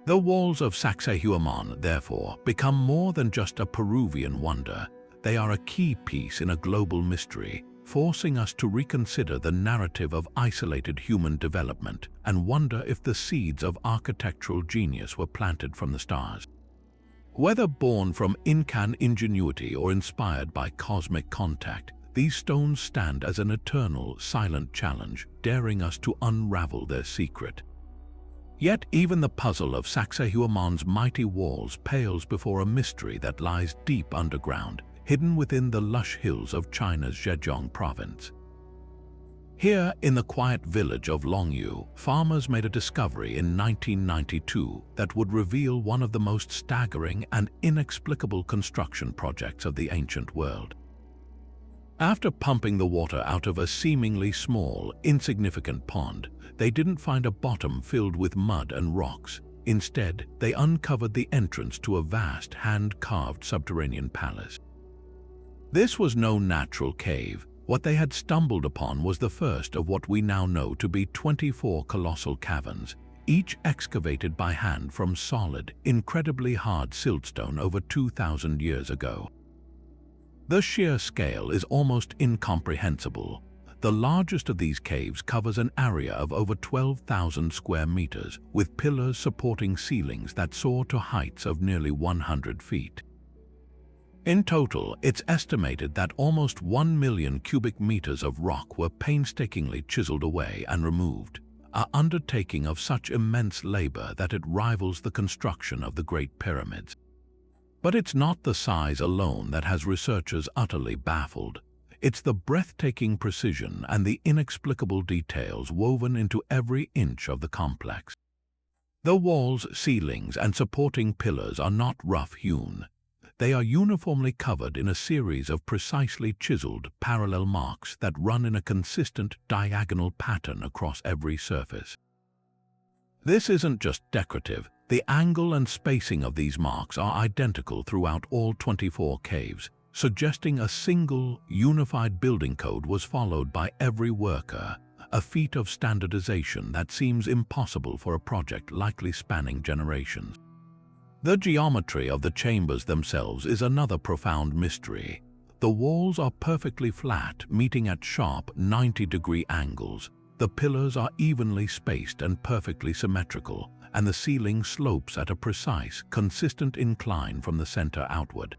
The walls of Sacsayhuaman, therefore, become more than just a Peruvian wonder. They are a key piece in a global mystery, forcing us to reconsider the narrative of isolated human development and wonder if the seeds of architectural genius were planted from the stars. Whether born from Incan ingenuity or inspired by cosmic contact, these stones stand as an eternal, silent challenge, daring us to unravel their secret. Yet even the puzzle of Sacsayhuaman's mighty walls pales before a mystery that lies deep underground, hidden within the lush hills of China's Zhejiang province. Here, in the quiet village of Dogū, farmers made a discovery in 1992 that would reveal one of the most staggering and inexplicable construction projects of the ancient world. After pumping the water out of a seemingly small, insignificant pond, they didn't find a bottom filled with mud and rocks. Instead, they uncovered the entrance to a vast, hand-carved subterranean palace. This was no natural cave. What they had stumbled upon was the first of what we now know to be 24 colossal caverns, each excavated by hand from solid, incredibly hard siltstone over 2,000 years ago. The sheer scale is almost incomprehensible. The largest of these caves covers an area of over 12,000 square meters, with pillars supporting ceilings that soar to heights of nearly 100 feet. In total, it's estimated that almost 1 million cubic meters of rock were painstakingly chiseled away and removed, an undertaking of such immense labor that it rivals the construction of the Great Pyramids. But it's not the size alone that has researchers utterly baffled. It's the breathtaking precision and the inexplicable details woven into every inch of the complex. The walls, ceilings, and supporting pillars are not rough-hewn. They are uniformly covered in a series of precisely chiseled parallel marks that run in a consistent diagonal pattern across every surface. This isn't just decorative. The angle and spacing of these marks are identical throughout all 24 caves, suggesting a single, unified building code was followed by every worker, a feat of standardization that seems impossible for a project likely spanning generations. The geometry of the chambers themselves is another profound mystery. The walls are perfectly flat, meeting at sharp 90-degree angles. The pillars are evenly spaced and perfectly symmetrical, and the ceiling slopes at a precise, consistent incline from the center outward.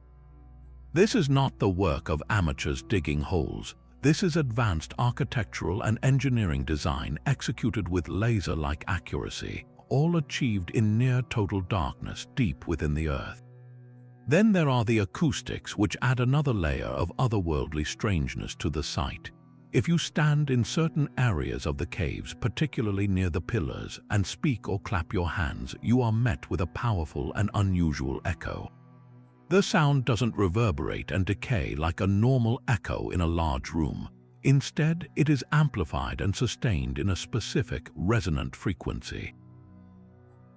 This is not the work of amateurs digging holes. This is advanced architectural and engineering design executed with laser-like accuracy, all achieved in near-total darkness deep within the earth. Then there are the acoustics, which add another layer of otherworldly strangeness to the site. If you stand in certain areas of the caves, particularly near the pillars, and speak or clap your hands, you are met with a powerful and unusual echo. The sound doesn't reverberate and decay like a normal echo in a large room. Instead, it is amplified and sustained in a specific, resonant frequency.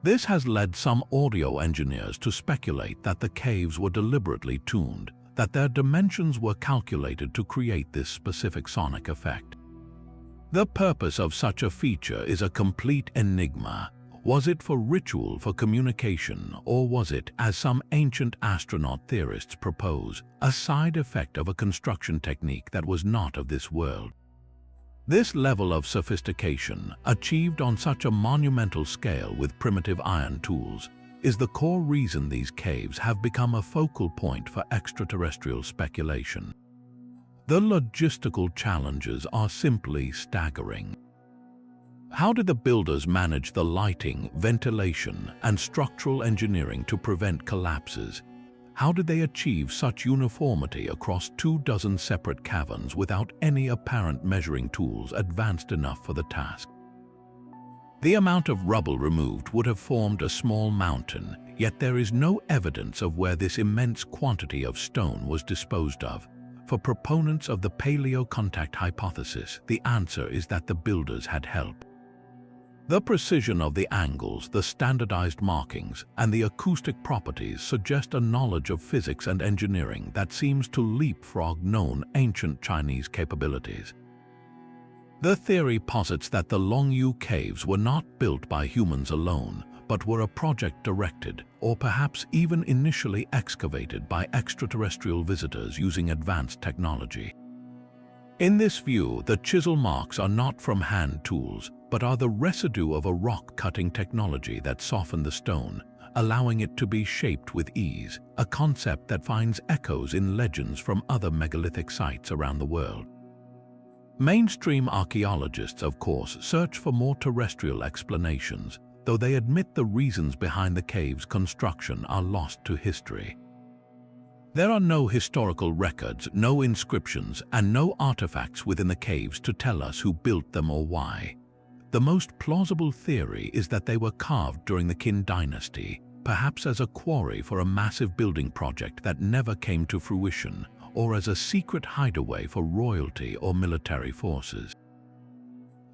This has led some audio engineers to speculate that the caves were deliberately tuned, that their dimensions were calculated to create this specific sonic effect. The purpose of such a feature is a complete enigma. Was it for ritual, for communication, or was it, as some ancient astronaut theorists propose, a side effect of a construction technique that was not of this world? This level of sophistication, achieved on such a monumental scale with primitive iron tools, is the core reason these caves have become a focal point for extraterrestrial speculation. The logistical challenges are simply staggering. How did the builders manage the lighting, ventilation, and structural engineering to prevent collapses? How did they achieve such uniformity across 24 separate caverns without any apparent measuring tools advanced enough for the task? The amount of rubble removed would have formed a small mountain, yet there is no evidence of where this immense quantity of stone was disposed of. For proponents of the paleo-contact hypothesis, the answer is that the builders had help. The precision of the angles, the standardized markings, and the acoustic properties suggest a knowledge of physics and engineering that seems to leapfrog known ancient Chinese capabilities. The theory posits that the Dogū caves were not built by humans alone, but were a project directed, or perhaps even initially excavated by extraterrestrial visitors using advanced technology. In this view, the chisel marks are not from hand tools, but are the residue of a rock-cutting technology that softened the stone, allowing it to be shaped with ease, a concept that finds echoes in legends from other megalithic sites around the world. Mainstream archaeologists, of course, search for more terrestrial explanations, though they admit the reasons behind the cave's construction are lost to history. There are no historical records, no inscriptions, and no artifacts within the caves to tell us who built them or why. The most plausible theory is that they were carved during the Qin dynasty, perhaps as a quarry for a massive building project that never came to fruition, or as a secret hideaway for royalty or military forces.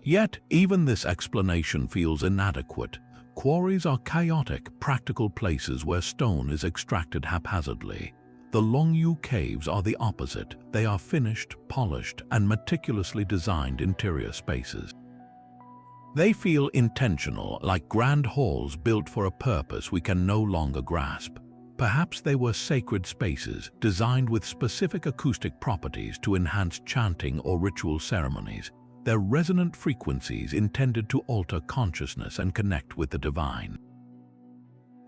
Yet, even this explanation feels inadequate. Quarries are chaotic, practical places where stone is extracted haphazardly. The Dogū caves are the opposite. They are finished, polished, and meticulously designed interior spaces. They feel intentional, like grand halls built for a purpose we can no longer grasp. Perhaps they were sacred spaces, designed with specific acoustic properties to enhance chanting or ritual ceremonies, their resonant frequencies intended to alter consciousness and connect with the divine.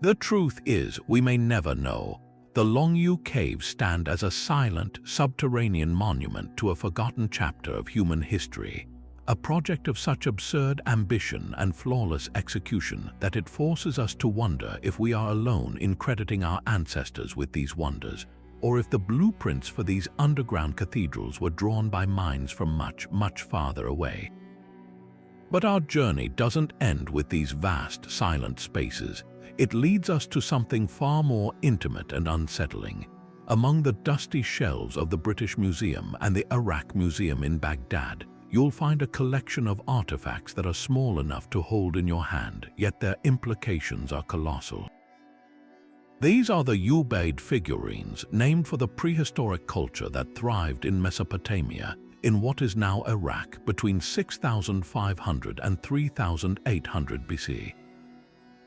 The truth is, we may never know. The Dogū caves stand as a silent, subterranean monument to a forgotten chapter of human history, a project of such absurd ambition and flawless execution that it forces us to wonder if we are alone in crediting our ancestors with these wonders, or if the blueprints for these underground cathedrals were drawn by minds from much, much farther away. But our journey doesn't end with these vast, silent spaces. It leads us to something far more intimate and unsettling. Among the dusty shelves of the British Museum and the Iraq Museum in Baghdad, you'll find a collection of artifacts that are small enough to hold in your hand, yet their implications are colossal. These are the Ubaid figurines, named for the prehistoric culture that thrived in Mesopotamia, in what is now Iraq, between 6,500 and 3,800 BC.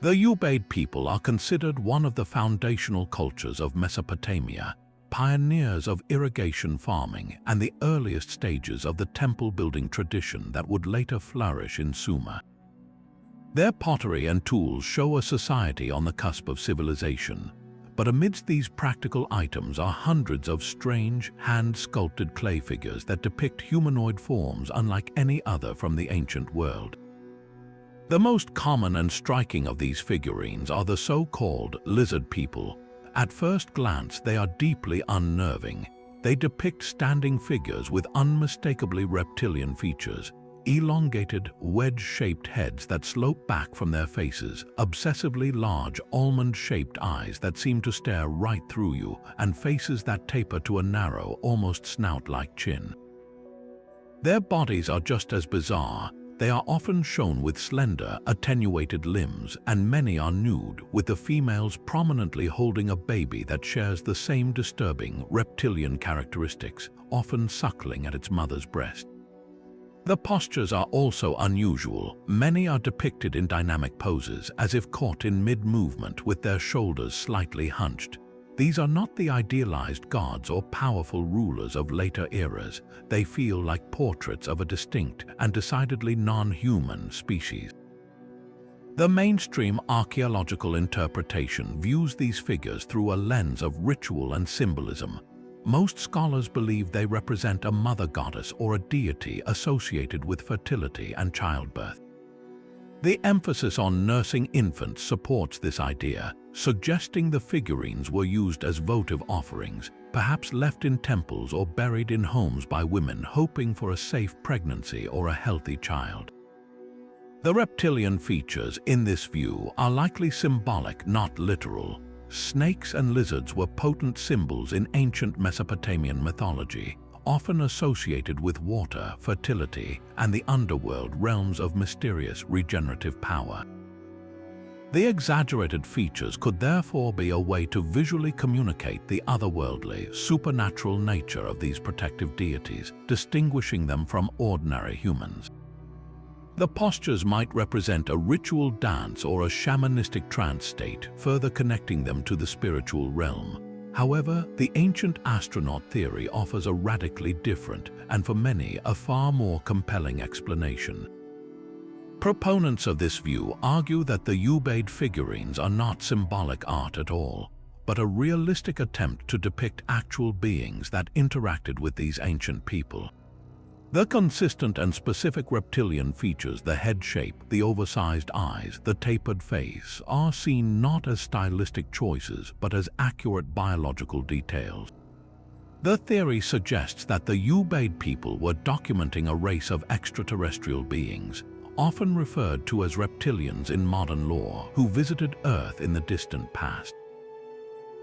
The Ubaid people are considered one of the foundational cultures of Mesopotamia, pioneers of irrigation farming and the earliest stages of the temple-building tradition that would later flourish in Sumer. Their pottery and tools show a society on the cusp of civilization, but amidst these practical items are hundreds of strange, hand-sculpted clay figures that depict humanoid forms unlike any other from the ancient world. The most common and striking of these figurines are the so-called lizard people. At first glance, they are deeply unnerving. They depict standing figures with unmistakably reptilian features, elongated, wedge-shaped heads that slope back from their faces, obsessively large, almond-shaped eyes that seem to stare right through you, and faces that taper to a narrow, almost snout-like chin. Their bodies are just as bizarre. They are often shown with slender, attenuated limbs, and many are nude, with the females prominently holding a baby that shares the same disturbing, reptilian characteristics, often suckling at its mother's breast. The postures are also unusual. Many are depicted in dynamic poses, as if caught in mid-movement with their shoulders slightly hunched. These are not the idealized gods or powerful rulers of later eras. They feel like portraits of a distinct and decidedly non-human species. The mainstream archaeological interpretation views these figures through a lens of ritual and symbolism. Most scholars believe they represent a mother goddess or a deity associated with fertility and childbirth. The emphasis on nursing infants supports this idea, suggesting the figurines were used as votive offerings, perhaps left in temples or buried in homes by women hoping for a safe pregnancy or a healthy child. The reptilian features in this view are likely symbolic, not literal. Snakes and lizards were potent symbols in ancient Mesopotamian mythology, often associated with water, fertility, and the underworld realms of mysterious regenerative power. The exaggerated features could therefore be a way to visually communicate the otherworldly, supernatural nature of these protective deities, distinguishing them from ordinary humans. The postures might represent a ritual dance or a shamanistic trance state, further connecting them to the spiritual realm. However, the ancient astronaut theory offers a radically different, and for many, a far more compelling explanation. Proponents of this view argue that the unearthed figurines are not symbolic art at all, but a realistic attempt to depict actual beings that interacted with these ancient people. The consistent and specific reptilian features, the head shape, the oversized eyes, the tapered face, are seen not as stylistic choices but as accurate biological details. The theory suggests that the unearthed people were documenting a race of extraterrestrial beings, often referred to as reptilians in modern lore, who visited Earth in the distant past.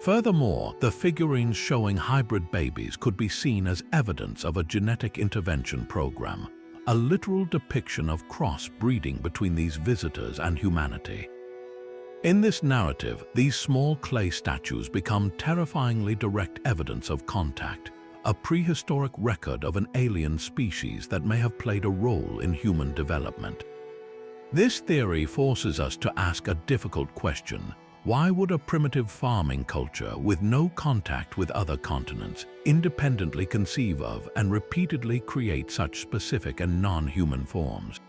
Furthermore, the figurines showing hybrid babies could be seen as evidence of a genetic intervention program, a literal depiction of cross-breeding between these visitors and humanity. In this narrative, these small clay statues become terrifyingly direct evidence of contact, a prehistoric record of an alien species that may have played a role in human development. This theory forces us to ask a difficult question. Why would a primitive farming culture with no contact with other continents independently conceive of and repeatedly create such specific and non-human forms?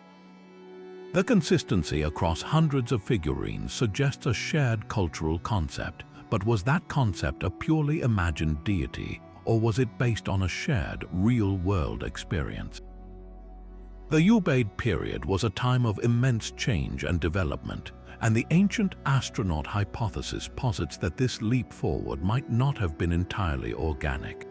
The consistency across hundreds of figurines suggests a shared cultural concept, but was that concept a purely imagined deity, or was it based on a shared, real-world experience? The unearthed period was a time of immense change and development, and the ancient astronaut hypothesis posits that this leap forward might not have been entirely organic.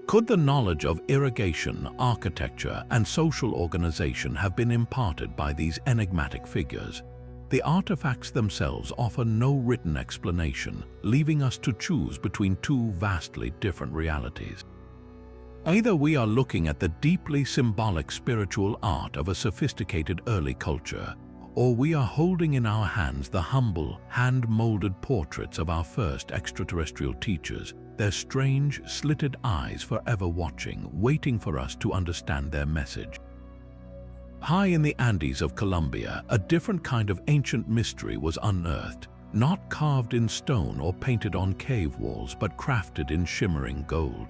Could the knowledge of irrigation, architecture, and social organization have been imparted by these enigmatic figures? The artifacts themselves offer no written explanation, leaving us to choose between two vastly different realities. Either we are looking at the deeply symbolic spiritual art of a sophisticated early culture, or we are holding in our hands the humble, hand-molded portraits of our first extraterrestrial teachers, their strange, slitted eyes forever watching, waiting for us to understand their message. High in the Andes of Colombia, a different kind of ancient mystery was unearthed, not carved in stone or painted on cave walls, but crafted in shimmering gold.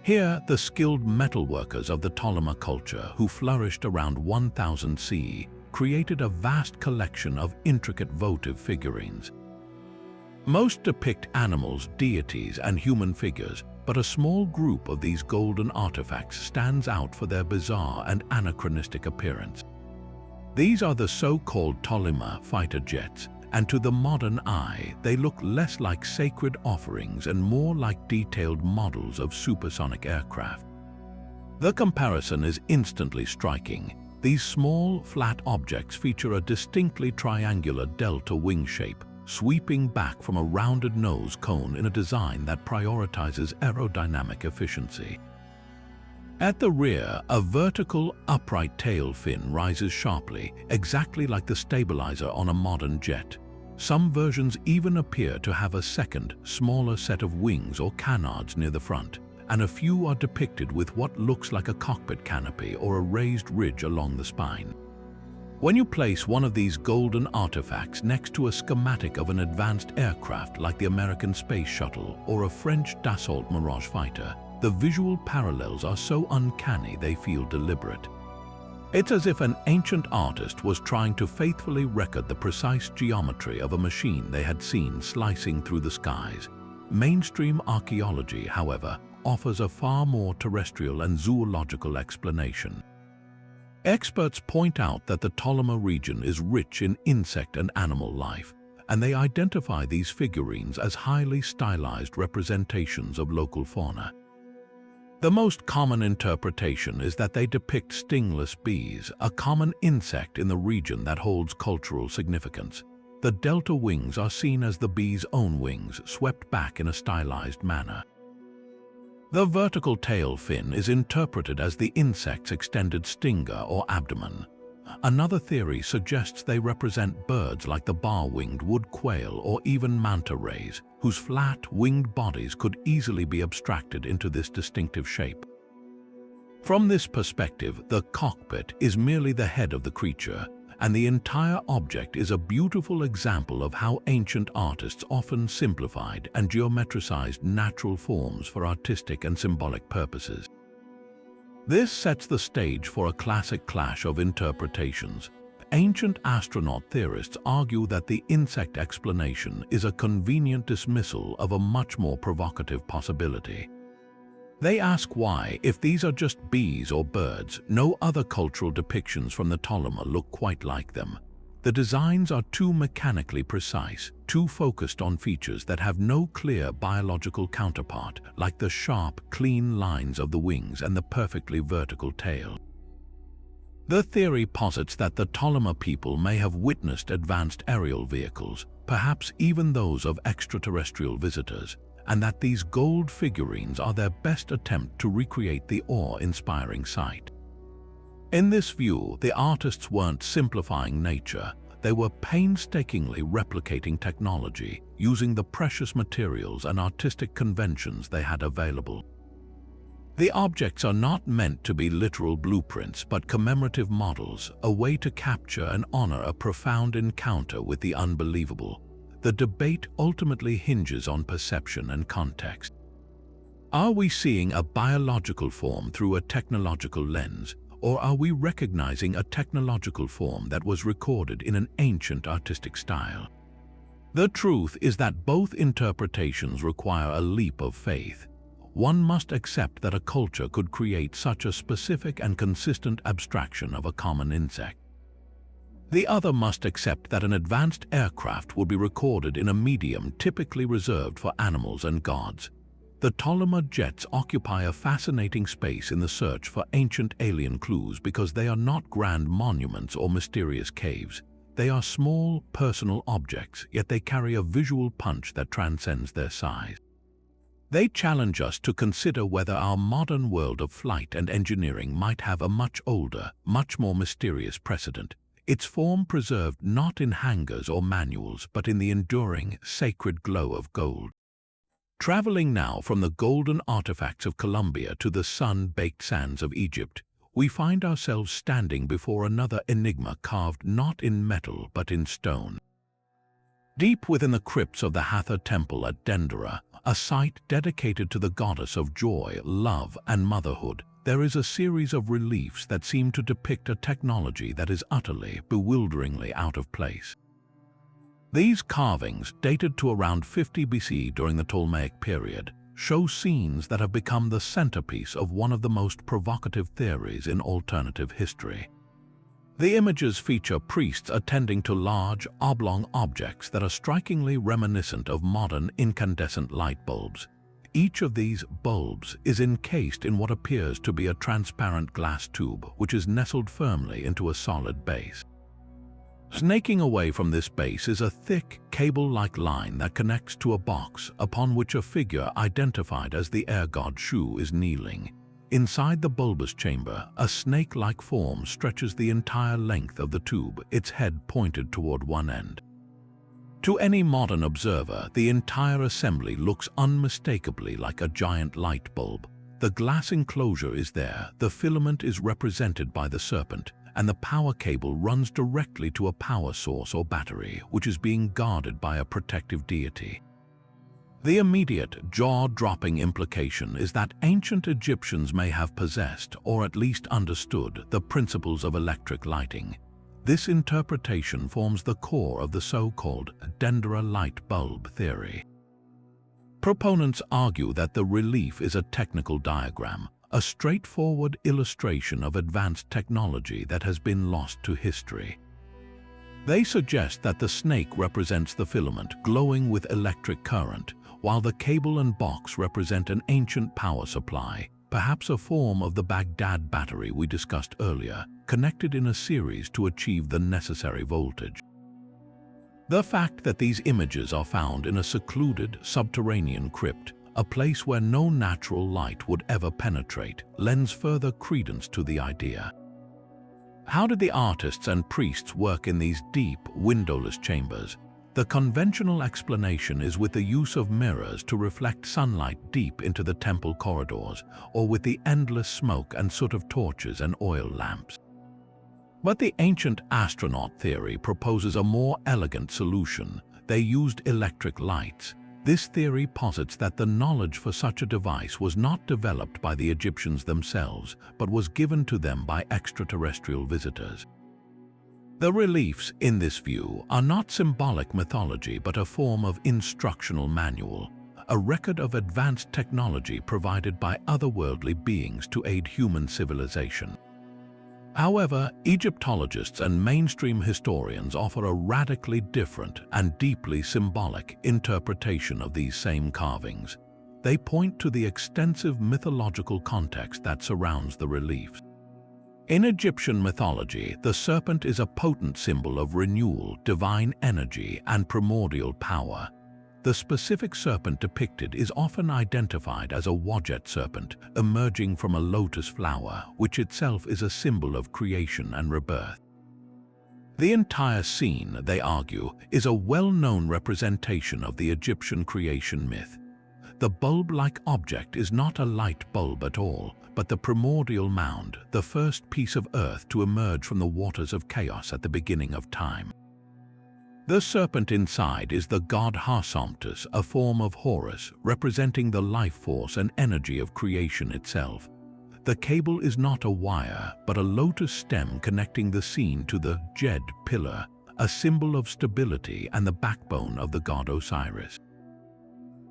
Here, the skilled metalworkers of the Ptolemaic culture, who flourished around 1000 CE, created a vast collection of intricate votive figurines. Most depict animals, deities, and human figures, but a small group of these golden artifacts stands out for their bizarre and anachronistic appearance. These are the so-called Ptolemaic fighter jets, and to the modern eye, they look less like sacred offerings and more like detailed models of supersonic aircraft. The comparison is instantly striking. These small, flat objects feature a distinctly triangular delta wing shape, sweeping back from a rounded nose cone in a design that prioritizes aerodynamic efficiency. At the rear, a vertical, upright tail fin rises sharply, exactly like the stabilizer on a modern jet. Some versions even appear to have a second, smaller set of wings or canards near the front, and a few are depicted with what looks like a cockpit canopy or a raised ridge along the spine. When you place one of these golden artifacts next to a schematic of an advanced aircraft like the American Space Shuttle or a French Dassault Mirage fighter, the visual parallels are so uncanny they feel deliberate. It's as if an ancient artist was trying to faithfully record the precise geometry of a machine they had seen slicing through the skies. Mainstream archaeology, however, offers a far more terrestrial and zoological explanation. Experts point out that the Ptolemaic region is rich in insect and animal life, and they identify these figurines as highly stylized representations of local fauna. The most common interpretation is that they depict stingless bees, a common insect in the region that holds cultural significance. The delta wings are seen as the bee's own wings, swept back in a stylized manner. The vertical tail fin is interpreted as the insect's extended stinger or abdomen. Another theory suggests they represent birds like the bar-winged wood quail or even manta rays, whose flat, winged bodies could easily be abstracted into this distinctive shape. From this perspective, the cockpit is merely the head of the creature, and the entire object is a beautiful example of how ancient artists often simplified and geometricized natural forms for artistic and symbolic purposes. This sets the stage for a classic clash of interpretations. Ancient astronaut theorists argue that the insect explanation is a convenient dismissal of a much more provocative possibility. They ask why, if these are just bees or birds, no other cultural depictions from the Ptolemy look quite like them. The designs are too mechanically precise, too focused on features that have no clear biological counterpart, like the sharp, clean lines of the wings and the perfectly vertical tail. The theory posits that the Ptolemy people may have witnessed advanced aerial vehicles, perhaps even those of extraterrestrial visitors, and that these gold figurines are their best attempt to recreate the awe-inspiring sight. In this view, the artists weren't simplifying nature, they were painstakingly replicating technology, using the precious materials and artistic conventions they had available. The objects are not meant to be literal blueprints, but commemorative models, a way to capture and honor a profound encounter with the unbelievable. The debate ultimately hinges on perception and context. Are we seeing a biological form through a technological lens, or are we recognizing a technological form that was recorded in an ancient artistic style? The truth is that both interpretations require a leap of faith. One must accept that a culture could create such a specific and consistent abstraction of a common insect. The other must accept that an advanced aircraft would be recorded in a medium typically reserved for animals and gods. The Ptolemy jets occupy a fascinating space in the search for ancient alien clues because they are not grand monuments or mysterious caves. They are small, personal objects, yet they carry a visual punch that transcends their size. They challenge us to consider whether our modern world of flight and engineering might have a much older, much more mysterious precedent. Its form preserved not in hangars or manuals, but in the enduring, sacred glow of gold. Traveling now from the golden artifacts of Colombia to the sun-baked sands of Egypt, we find ourselves standing before another enigma carved not in metal but in stone. Deep within the crypts of the Hathor Temple at Dendera, a site dedicated to the goddess of joy, love, and motherhood, there is a series of reliefs that seem to depict a technology that is utterly, bewilderingly out of place. These carvings, dated to around 50 BC during the Ptolemaic period, show scenes that have become the centerpiece of one of the most provocative theories in alternative history. The images feature priests attending to large, oblong objects that are strikingly reminiscent of modern incandescent light bulbs. Each of these bulbs is encased in what appears to be a transparent glass tube, which is nestled firmly into a solid base. Snaking away from this base is a thick, cable-like line that connects to a box upon which a figure identified as the air god Shu is kneeling. Inside the bulbous chamber, a snake-like form stretches the entire length of the tube, its head pointed toward one end. To any modern observer, the entire assembly looks unmistakably like a giant light bulb. The glass enclosure is there, the filament is represented by the serpent, and the power cable runs directly to a power source or battery, which is being guarded by a protective deity. The immediate, jaw-dropping implication is that ancient Egyptians may have possessed, or at least understood, the principles of electric lighting. This interpretation forms the core of the so-called Dendera light bulb theory. Proponents argue that the relief is a technical diagram, a straightforward illustration of advanced technology that has been lost to history. They suggest that the snake represents the filament glowing with electric current, while the cable and box represent an ancient power supply, perhaps a form of the Baghdad battery we discussed earlier, connected in a series to achieve the necessary voltage. The fact that these images are found in a secluded, subterranean crypt, a place where no natural light would ever penetrate, lends further credence to the idea. How did the artists and priests work in these deep, windowless chambers? The conventional explanation is with the use of mirrors to reflect sunlight deep into the temple corridors, or with the endless smoke and soot of torches and oil lamps. But the ancient astronaut theory proposes a more elegant solution. They used electric lights. This theory posits that the knowledge for such a device was not developed by the Egyptians themselves, but was given to them by extraterrestrial visitors. The reliefs in this view are not symbolic mythology but a form of instructional manual, a record of advanced technology provided by otherworldly beings to aid human civilization. However, Egyptologists and mainstream historians offer a radically different and deeply symbolic interpretation of these same carvings. They point to the extensive mythological context that surrounds the reliefs. In Egyptian mythology, the serpent is a potent symbol of renewal, divine energy, and primordial power. The specific serpent depicted is often identified as a wadjet serpent emerging from a lotus flower, which itself is a symbol of creation and rebirth. The entire scene, they argue, is a well-known representation of the Egyptian creation myth. The bulb-like object is not a light bulb at all, but the primordial mound, the first piece of earth to emerge from the waters of chaos at the beginning of time. The serpent inside is the god Harsomptus, a form of Horus, representing the life force and energy of creation itself. The cable is not a wire, but a lotus stem connecting the scene to the Jed pillar, a symbol of stability and the backbone of the god Osiris.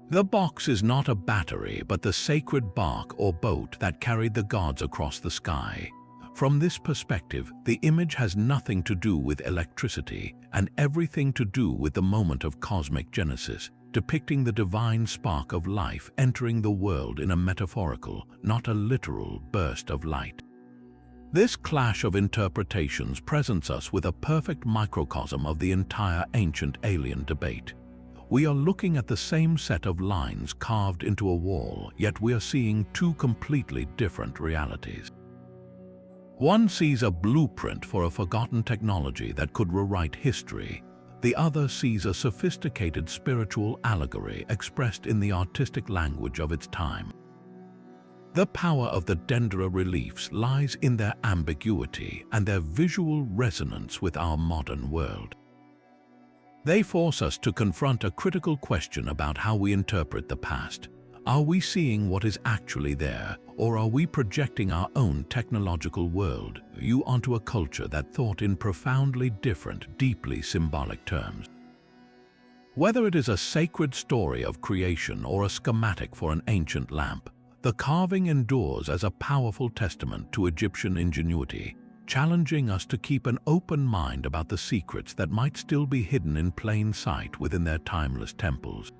The box is not a battery, but the sacred bark or boat that carried the gods across the sky. From this perspective, the image has nothing to do with electricity and everything to do with the moment of cosmic genesis, depicting the divine spark of life entering the world in a metaphorical, not a literal, burst of light. This clash of interpretations presents us with a perfect microcosm of the entire ancient alien debate. We are looking at the same set of lines carved into a wall, yet we are seeing two completely different realities. One sees a blueprint for a forgotten technology that could rewrite history. The other sees a sophisticated spiritual allegory expressed in the artistic language of its time. The power of the Dendera reliefs lies in their ambiguity and their visual resonance with our modern world. They force us to confront a critical question about how we interpret the past. Are we seeing what is actually there, or are we projecting our own technological world-view onto a culture that thought in profoundly different, deeply symbolic terms? Whether it is a sacred story of creation or a schematic for an ancient lamp, the carving endures as a powerful testament to Egyptian ingenuity, challenging us to keep an open mind about the secrets that might still be hidden in plain sight within their timeless temples.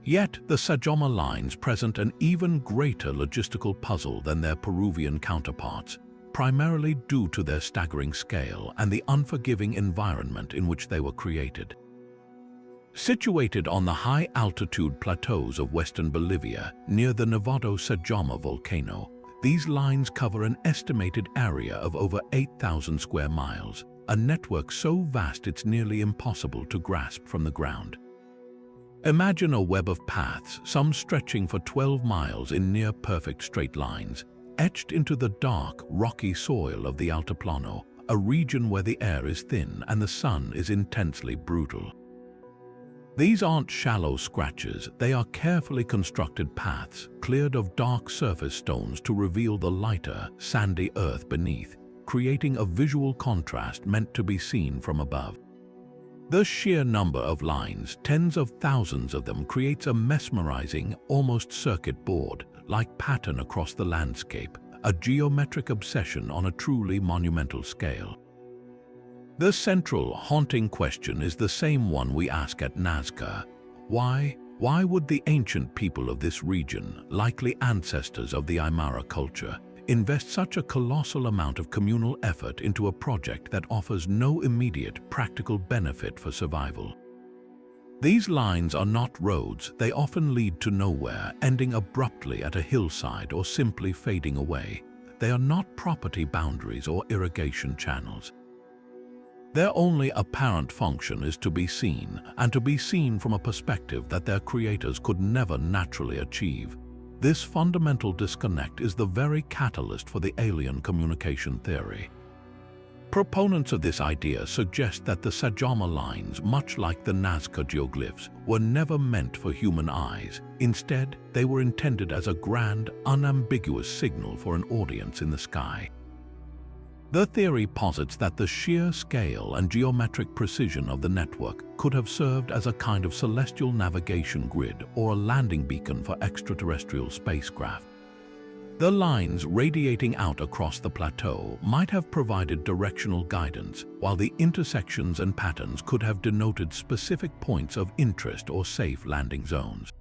Yet, the Nazca Lines present an even greater logistical puzzle than their Peruvian counterparts, primarily due to their staggering scale and the unforgiving environment in which they were created. Situated on the high-altitude plateaus of western Bolivia, near the Nevado Sajama volcano, these lines cover an estimated area of over 8,000 square miles, a network so vast it's nearly impossible to grasp from the ground. Imagine a web of paths, some stretching for 12 miles in near-perfect straight lines, etched into the dark, rocky soil of the Altiplano, a region where the air is thin and the sun is intensely brutal. These aren't shallow scratches, they are carefully constructed paths, cleared of dark surface stones to reveal the lighter, sandy earth beneath, creating a visual contrast meant to be seen from above. The sheer number of lines, tens of thousands of them, creates a mesmerizing, almost circuit board-like pattern across the landscape, a geometric obsession on a truly monumental scale. The central, haunting question is the same one we ask at Nazca. Why would the ancient people of this region, likely ancestors of the Aymara culture, invest such a colossal amount of communal effort into a project that offers no immediate practical benefit for survival? These lines are not roads, they often lead to nowhere, ending abruptly at a hillside or simply fading away. They are not property boundaries or irrigation channels. Their only apparent function is to be seen, and to be seen from a perspective that their creators could never naturally achieve. This fundamental disconnect is the very catalyst for the alien communication theory. Proponents of this idea suggest that the Nazca lines, much like the Nazca geoglyphs, were never meant for human eyes. Instead, they were intended as a grand, unambiguous signal for an audience in the sky. The theory posits that the sheer scale and geometric precision of the network could have served as a kind of celestial navigation grid or a landing beacon for extraterrestrial spacecraft. The lines radiating out across the plateau might have provided directional guidance, while the intersections and patterns could have denoted specific points of interest or safe landing zones.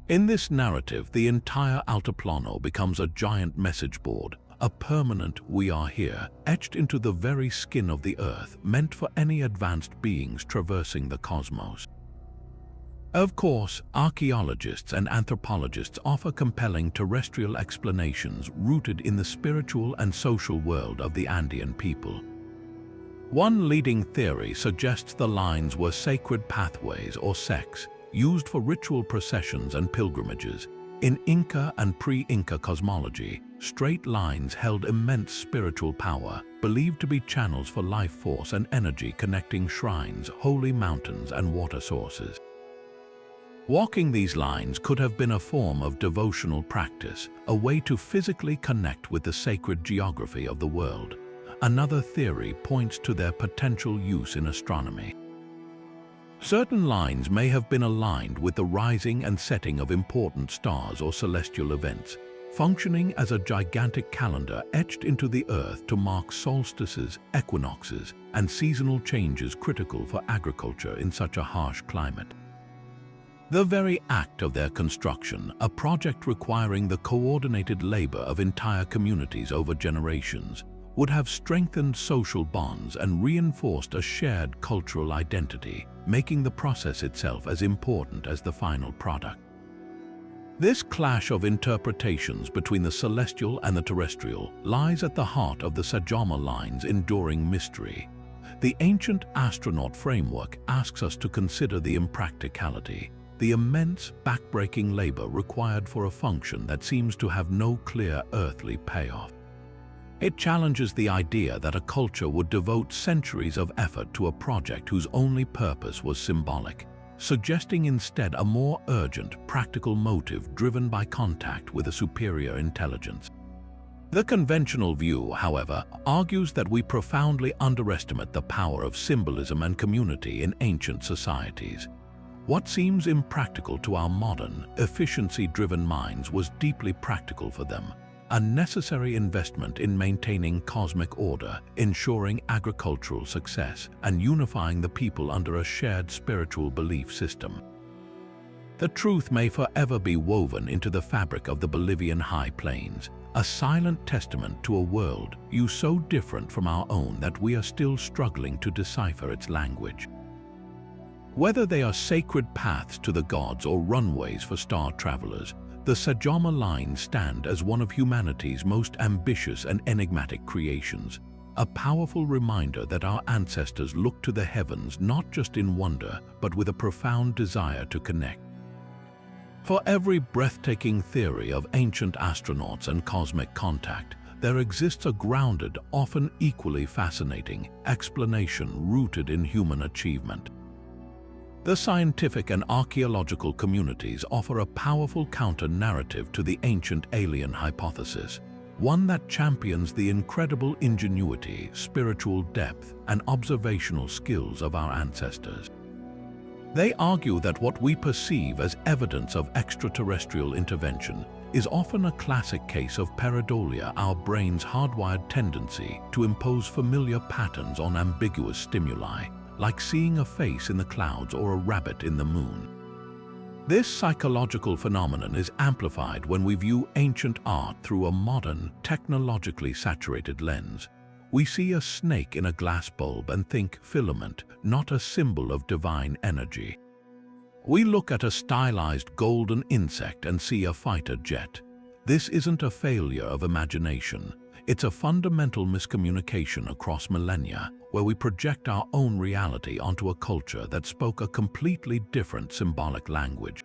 In this narrative, the entire Altiplano becomes a giant message board, a permanent "we are here" etched into the very skin of the Earth, meant for any advanced beings traversing the cosmos. Of course, archaeologists and anthropologists offer compelling terrestrial explanations rooted in the spiritual and social world of the Andean people. One leading theory suggests the lines were sacred pathways or sects, used for ritual processions and pilgrimages. In Inca and pre-Inca cosmology, straight lines held immense spiritual power, believed to be channels for life force and energy connecting shrines, holy mountains, and water sources. Walking these lines could have been a form of devotional practice, a way to physically connect with the sacred geography of the world. Another theory points to their potential use in astronomy. Certain lines may have been aligned with the rising and setting of important stars or celestial events, functioning as a gigantic calendar etched into the Earth to mark solstices, equinoxes, and seasonal changes critical for agriculture in such a harsh climate. The very act of their construction, a project requiring the coordinated labor of entire communities over generations, would have strengthened social bonds and reinforced a shared cultural identity, making the process itself as important as the final product. This clash of interpretations between the celestial and the terrestrial lies at the heart of the Nazca lines' enduring mystery. The ancient astronaut framework asks us to consider the impracticality, the immense, backbreaking labor required for a function that seems to have no clear earthly payoff. It challenges the idea that a culture would devote centuries of effort to a project whose only purpose was symbolic, suggesting instead a more urgent, practical motive driven by contact with a superior intelligence. The conventional view, however, argues that we profoundly underestimate the power of symbolism and community in ancient societies. What seems impractical to our modern, efficiency-driven minds was deeply practical for them, a necessary investment in maintaining cosmic order, ensuring agricultural success, and unifying the people under a shared spiritual belief system. The truth may forever be woven into the fabric of the Bolivian high plains, a silent testament to a world so different from our own that we are still struggling to decipher its language. Whether they are sacred paths to the gods or runways for star travelers, the Nazca lines stand as one of humanity's most ambitious and enigmatic creations, a powerful reminder that our ancestors looked to the heavens not just in wonder, but with a profound desire to connect. For every breathtaking theory of ancient astronauts and cosmic contact, there exists a grounded, often equally fascinating, explanation rooted in human achievement. The scientific and archaeological communities offer a powerful counter-narrative to the ancient alien hypothesis, one that champions the incredible ingenuity, spiritual depth, and observational skills of our ancestors. They argue that what we perceive as evidence of extraterrestrial intervention is often a classic case of pareidolia, our brain's hardwired tendency to impose familiar patterns on ambiguous stimuli, like seeing a face in the clouds or a rabbit in the moon. This psychological phenomenon is amplified when we view ancient art through a modern, technologically saturated lens. We see a snake in a glass bulb and think filament, not a symbol of divine energy. We look at a stylized golden insect and see a fighter jet. This isn't a failure of imagination. It's a fundamental miscommunication across millennia, where we project our own reality onto a culture that spoke a completely different symbolic language.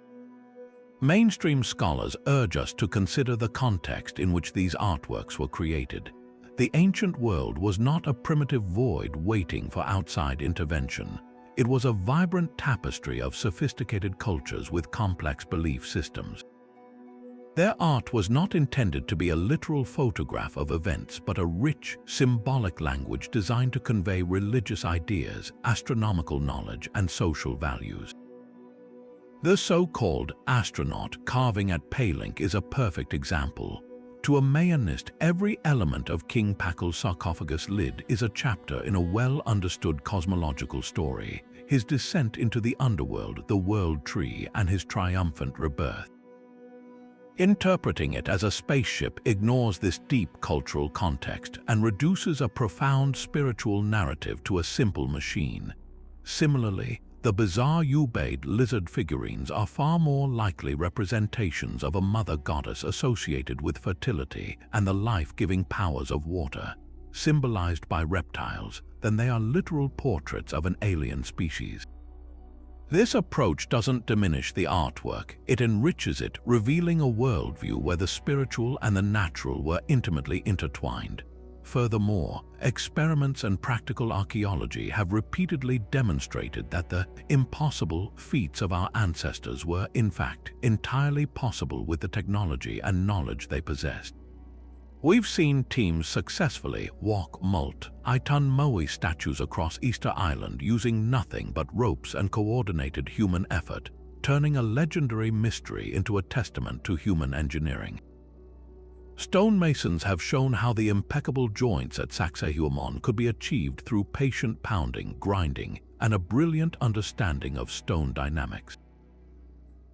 Mainstream scholars urge us to consider the context in which these artworks were created. The ancient world was not a primitive void waiting for outside intervention. It was a vibrant tapestry of sophisticated cultures with complex belief systems. Their art was not intended to be a literal photograph of events, but a rich, symbolic language designed to convey religious ideas, astronomical knowledge, and social values. The so-called astronaut carving at Palenque is a perfect example. To a Mayanist, every element of King Pakal's sarcophagus lid is a chapter in a well-understood cosmological story: his descent into the underworld, the world tree, and his triumphant rebirth. Interpreting it as a spaceship ignores this deep cultural context and reduces a profound spiritual narrative to a simple machine. Similarly, the bizarre ubeid lizard figurines are far more likely representations of a mother goddess associated with fertility and the life-giving powers of water, symbolized by reptiles, than they are literal portraits of an alien species. This approach doesn't diminish the artwork, it enriches it, revealing a worldview where the spiritual and the natural were intimately intertwined. Furthermore, experiments and practical archaeology have repeatedly demonstrated that the impossible feats of our ancestors were, in fact, entirely possible with the technology and knowledge they possessed. We've seen teams successfully walk multi-ton Moai statues across Easter Island using nothing but ropes and coordinated human effort, turning a legendary mystery into a testament to human engineering. Stonemasons have shown how the impeccable joints at Sacsayhuamon could be achieved through patient pounding, grinding, and a brilliant understanding of stone dynamics.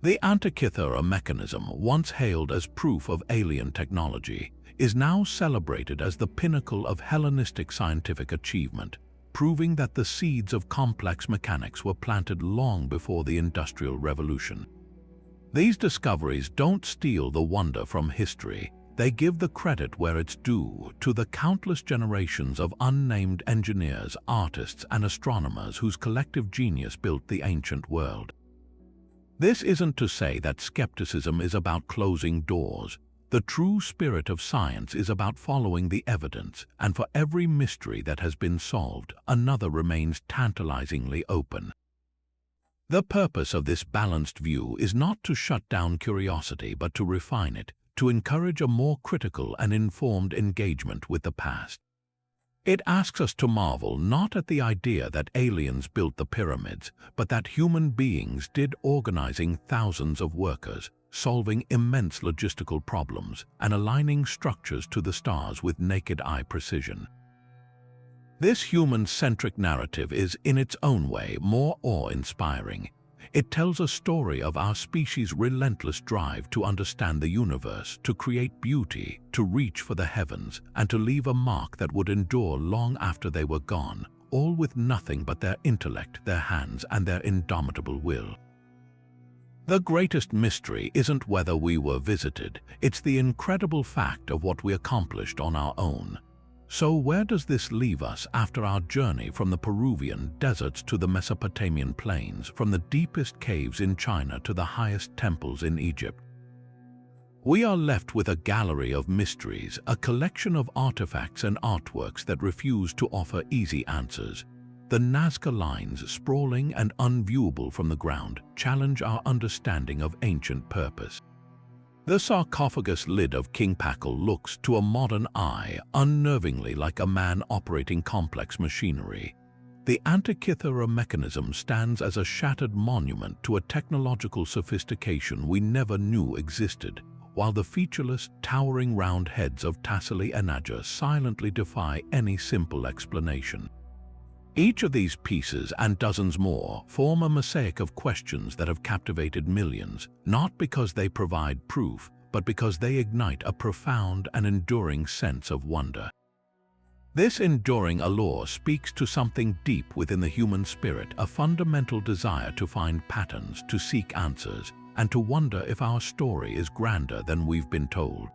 The Antikythera mechanism, once hailed as proof of alien technology, is now celebrated as the pinnacle of Hellenistic scientific achievement, proving that the seeds of complex mechanics were planted long before the Industrial Revolution. These discoveries don't steal the wonder from history, they give the credit where it's due to the countless generations of unnamed engineers, artists, and astronomers whose collective genius built the ancient world. This isn't to say that skepticism is about closing doors. The true spirit of science is about following the evidence, and for every mystery that has been solved, another remains tantalizingly open. The purpose of this balanced view is not to shut down curiosity, but to refine it, to encourage a more critical and informed engagement with the past. It asks us to marvel not at the idea that aliens built the pyramids, but that human beings did, organizing thousands of workers, solving immense logistical problems, and aligning structures to the stars with naked eye precision. This human-centric narrative is, in its own way, more awe-inspiring. It tells a story of our species' relentless drive to understand the universe, to create beauty, to reach for the heavens, and to leave a mark that would endure long after they were gone, all with nothing but their intellect, their hands, and their indomitable will. The greatest mystery isn't whether we were visited, it's the incredible fact of what we accomplished on our own. So where does this leave us after our journey from the Peruvian deserts to the Mesopotamian plains, from the deepest caves in China to the highest temples in Egypt? We are left with a gallery of mysteries, a collection of artifacts and artworks that refuse to offer easy answers. The Nazca Lines, sprawling and unviewable from the ground, challenge our understanding of ancient purpose. The sarcophagus lid of King Pakal looks, to a modern eye, unnervingly like a man operating complex machinery. The Antikythera mechanism stands as a shattered monument to a technological sophistication we never knew existed, while the featureless, towering round heads of Tassili Enaja silently defy any simple explanation. Each of these pieces, and dozens more, form a mosaic of questions that have captivated millions, not because they provide proof, but because they ignite a profound and enduring sense of wonder. This enduring allure speaks to something deep within the human spirit, a fundamental desire to find patterns, to seek answers, and to wonder if our story is grander than we've been told.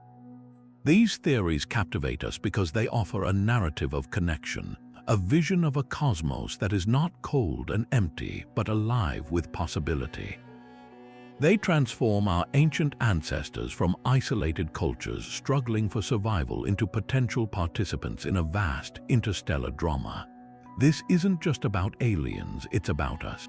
These theories captivate us because they offer a narrative of connection, a vision of a cosmos that is not cold and empty but alive with possibility. They transform our ancient ancestors from isolated cultures struggling for survival into potential participants in a vast interstellar drama. This isn't just about aliens, it's about us.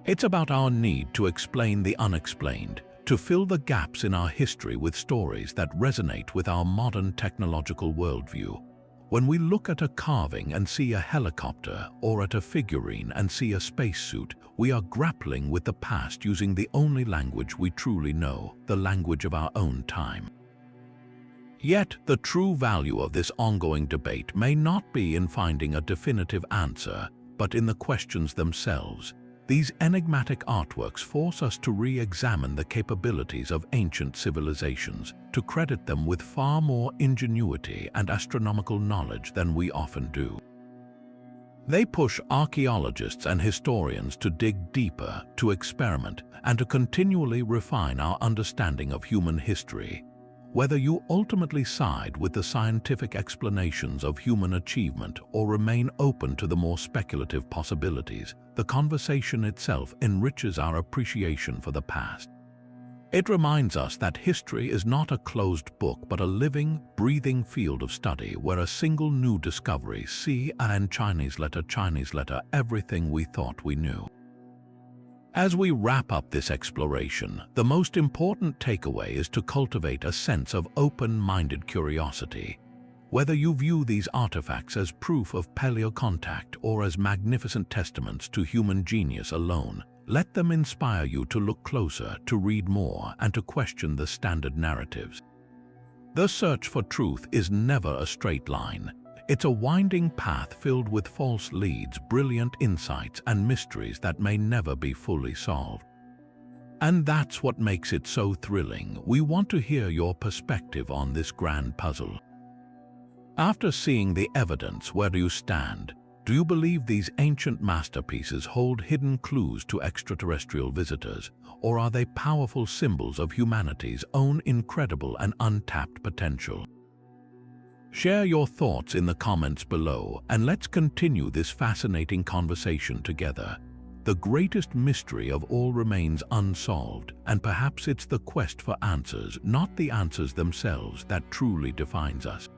It's about our need to explain the unexplained, to fill the gaps in our history with stories that resonate with our modern technological worldview. When we look at a carving and see a helicopter, or at a figurine and see a spacesuit, we are grappling with the past using the only language we truly know, the language of our own time. Yet, the true value of this ongoing debate may not be in finding a definitive answer, but in the questions themselves. These enigmatic artworks force us to re-examine the capabilities of ancient civilizations, to credit them with far more ingenuity and astronomical knowledge than we often do. They push archaeologists and historians to dig deeper, to experiment, and to continually refine our understanding of human history. Whether you ultimately side with the scientific explanations of human achievement or remain open to the more speculative possibilities, the conversation itself enriches our appreciation for the past. It reminds us that history is not a closed book but a living, breathing field of study where a single new discovery, see and Chinese letter, everything we thought we knew. As we wrap up this exploration, the most important takeaway is to cultivate a sense of open-minded curiosity. Whether you view these artifacts as proof of paleocontact or as magnificent testaments to human genius alone, let them inspire you to look closer, to read more, and to question the standard narratives. The search for truth is never a straight line. It's a winding path filled with false leads, brilliant insights, and mysteries that may never be fully solved. And that's what makes it so thrilling. We want to hear your perspective on this grand puzzle. After seeing the evidence, where do you stand? Do you believe these ancient masterpieces hold hidden clues to extraterrestrial visitors, or are they powerful symbols of humanity's own incredible and untapped potential? Share your thoughts in the comments below, and let's continue this fascinating conversation together. The greatest mystery of all remains unsolved, and perhaps it's the quest for answers, not the answers themselves, that truly defines us.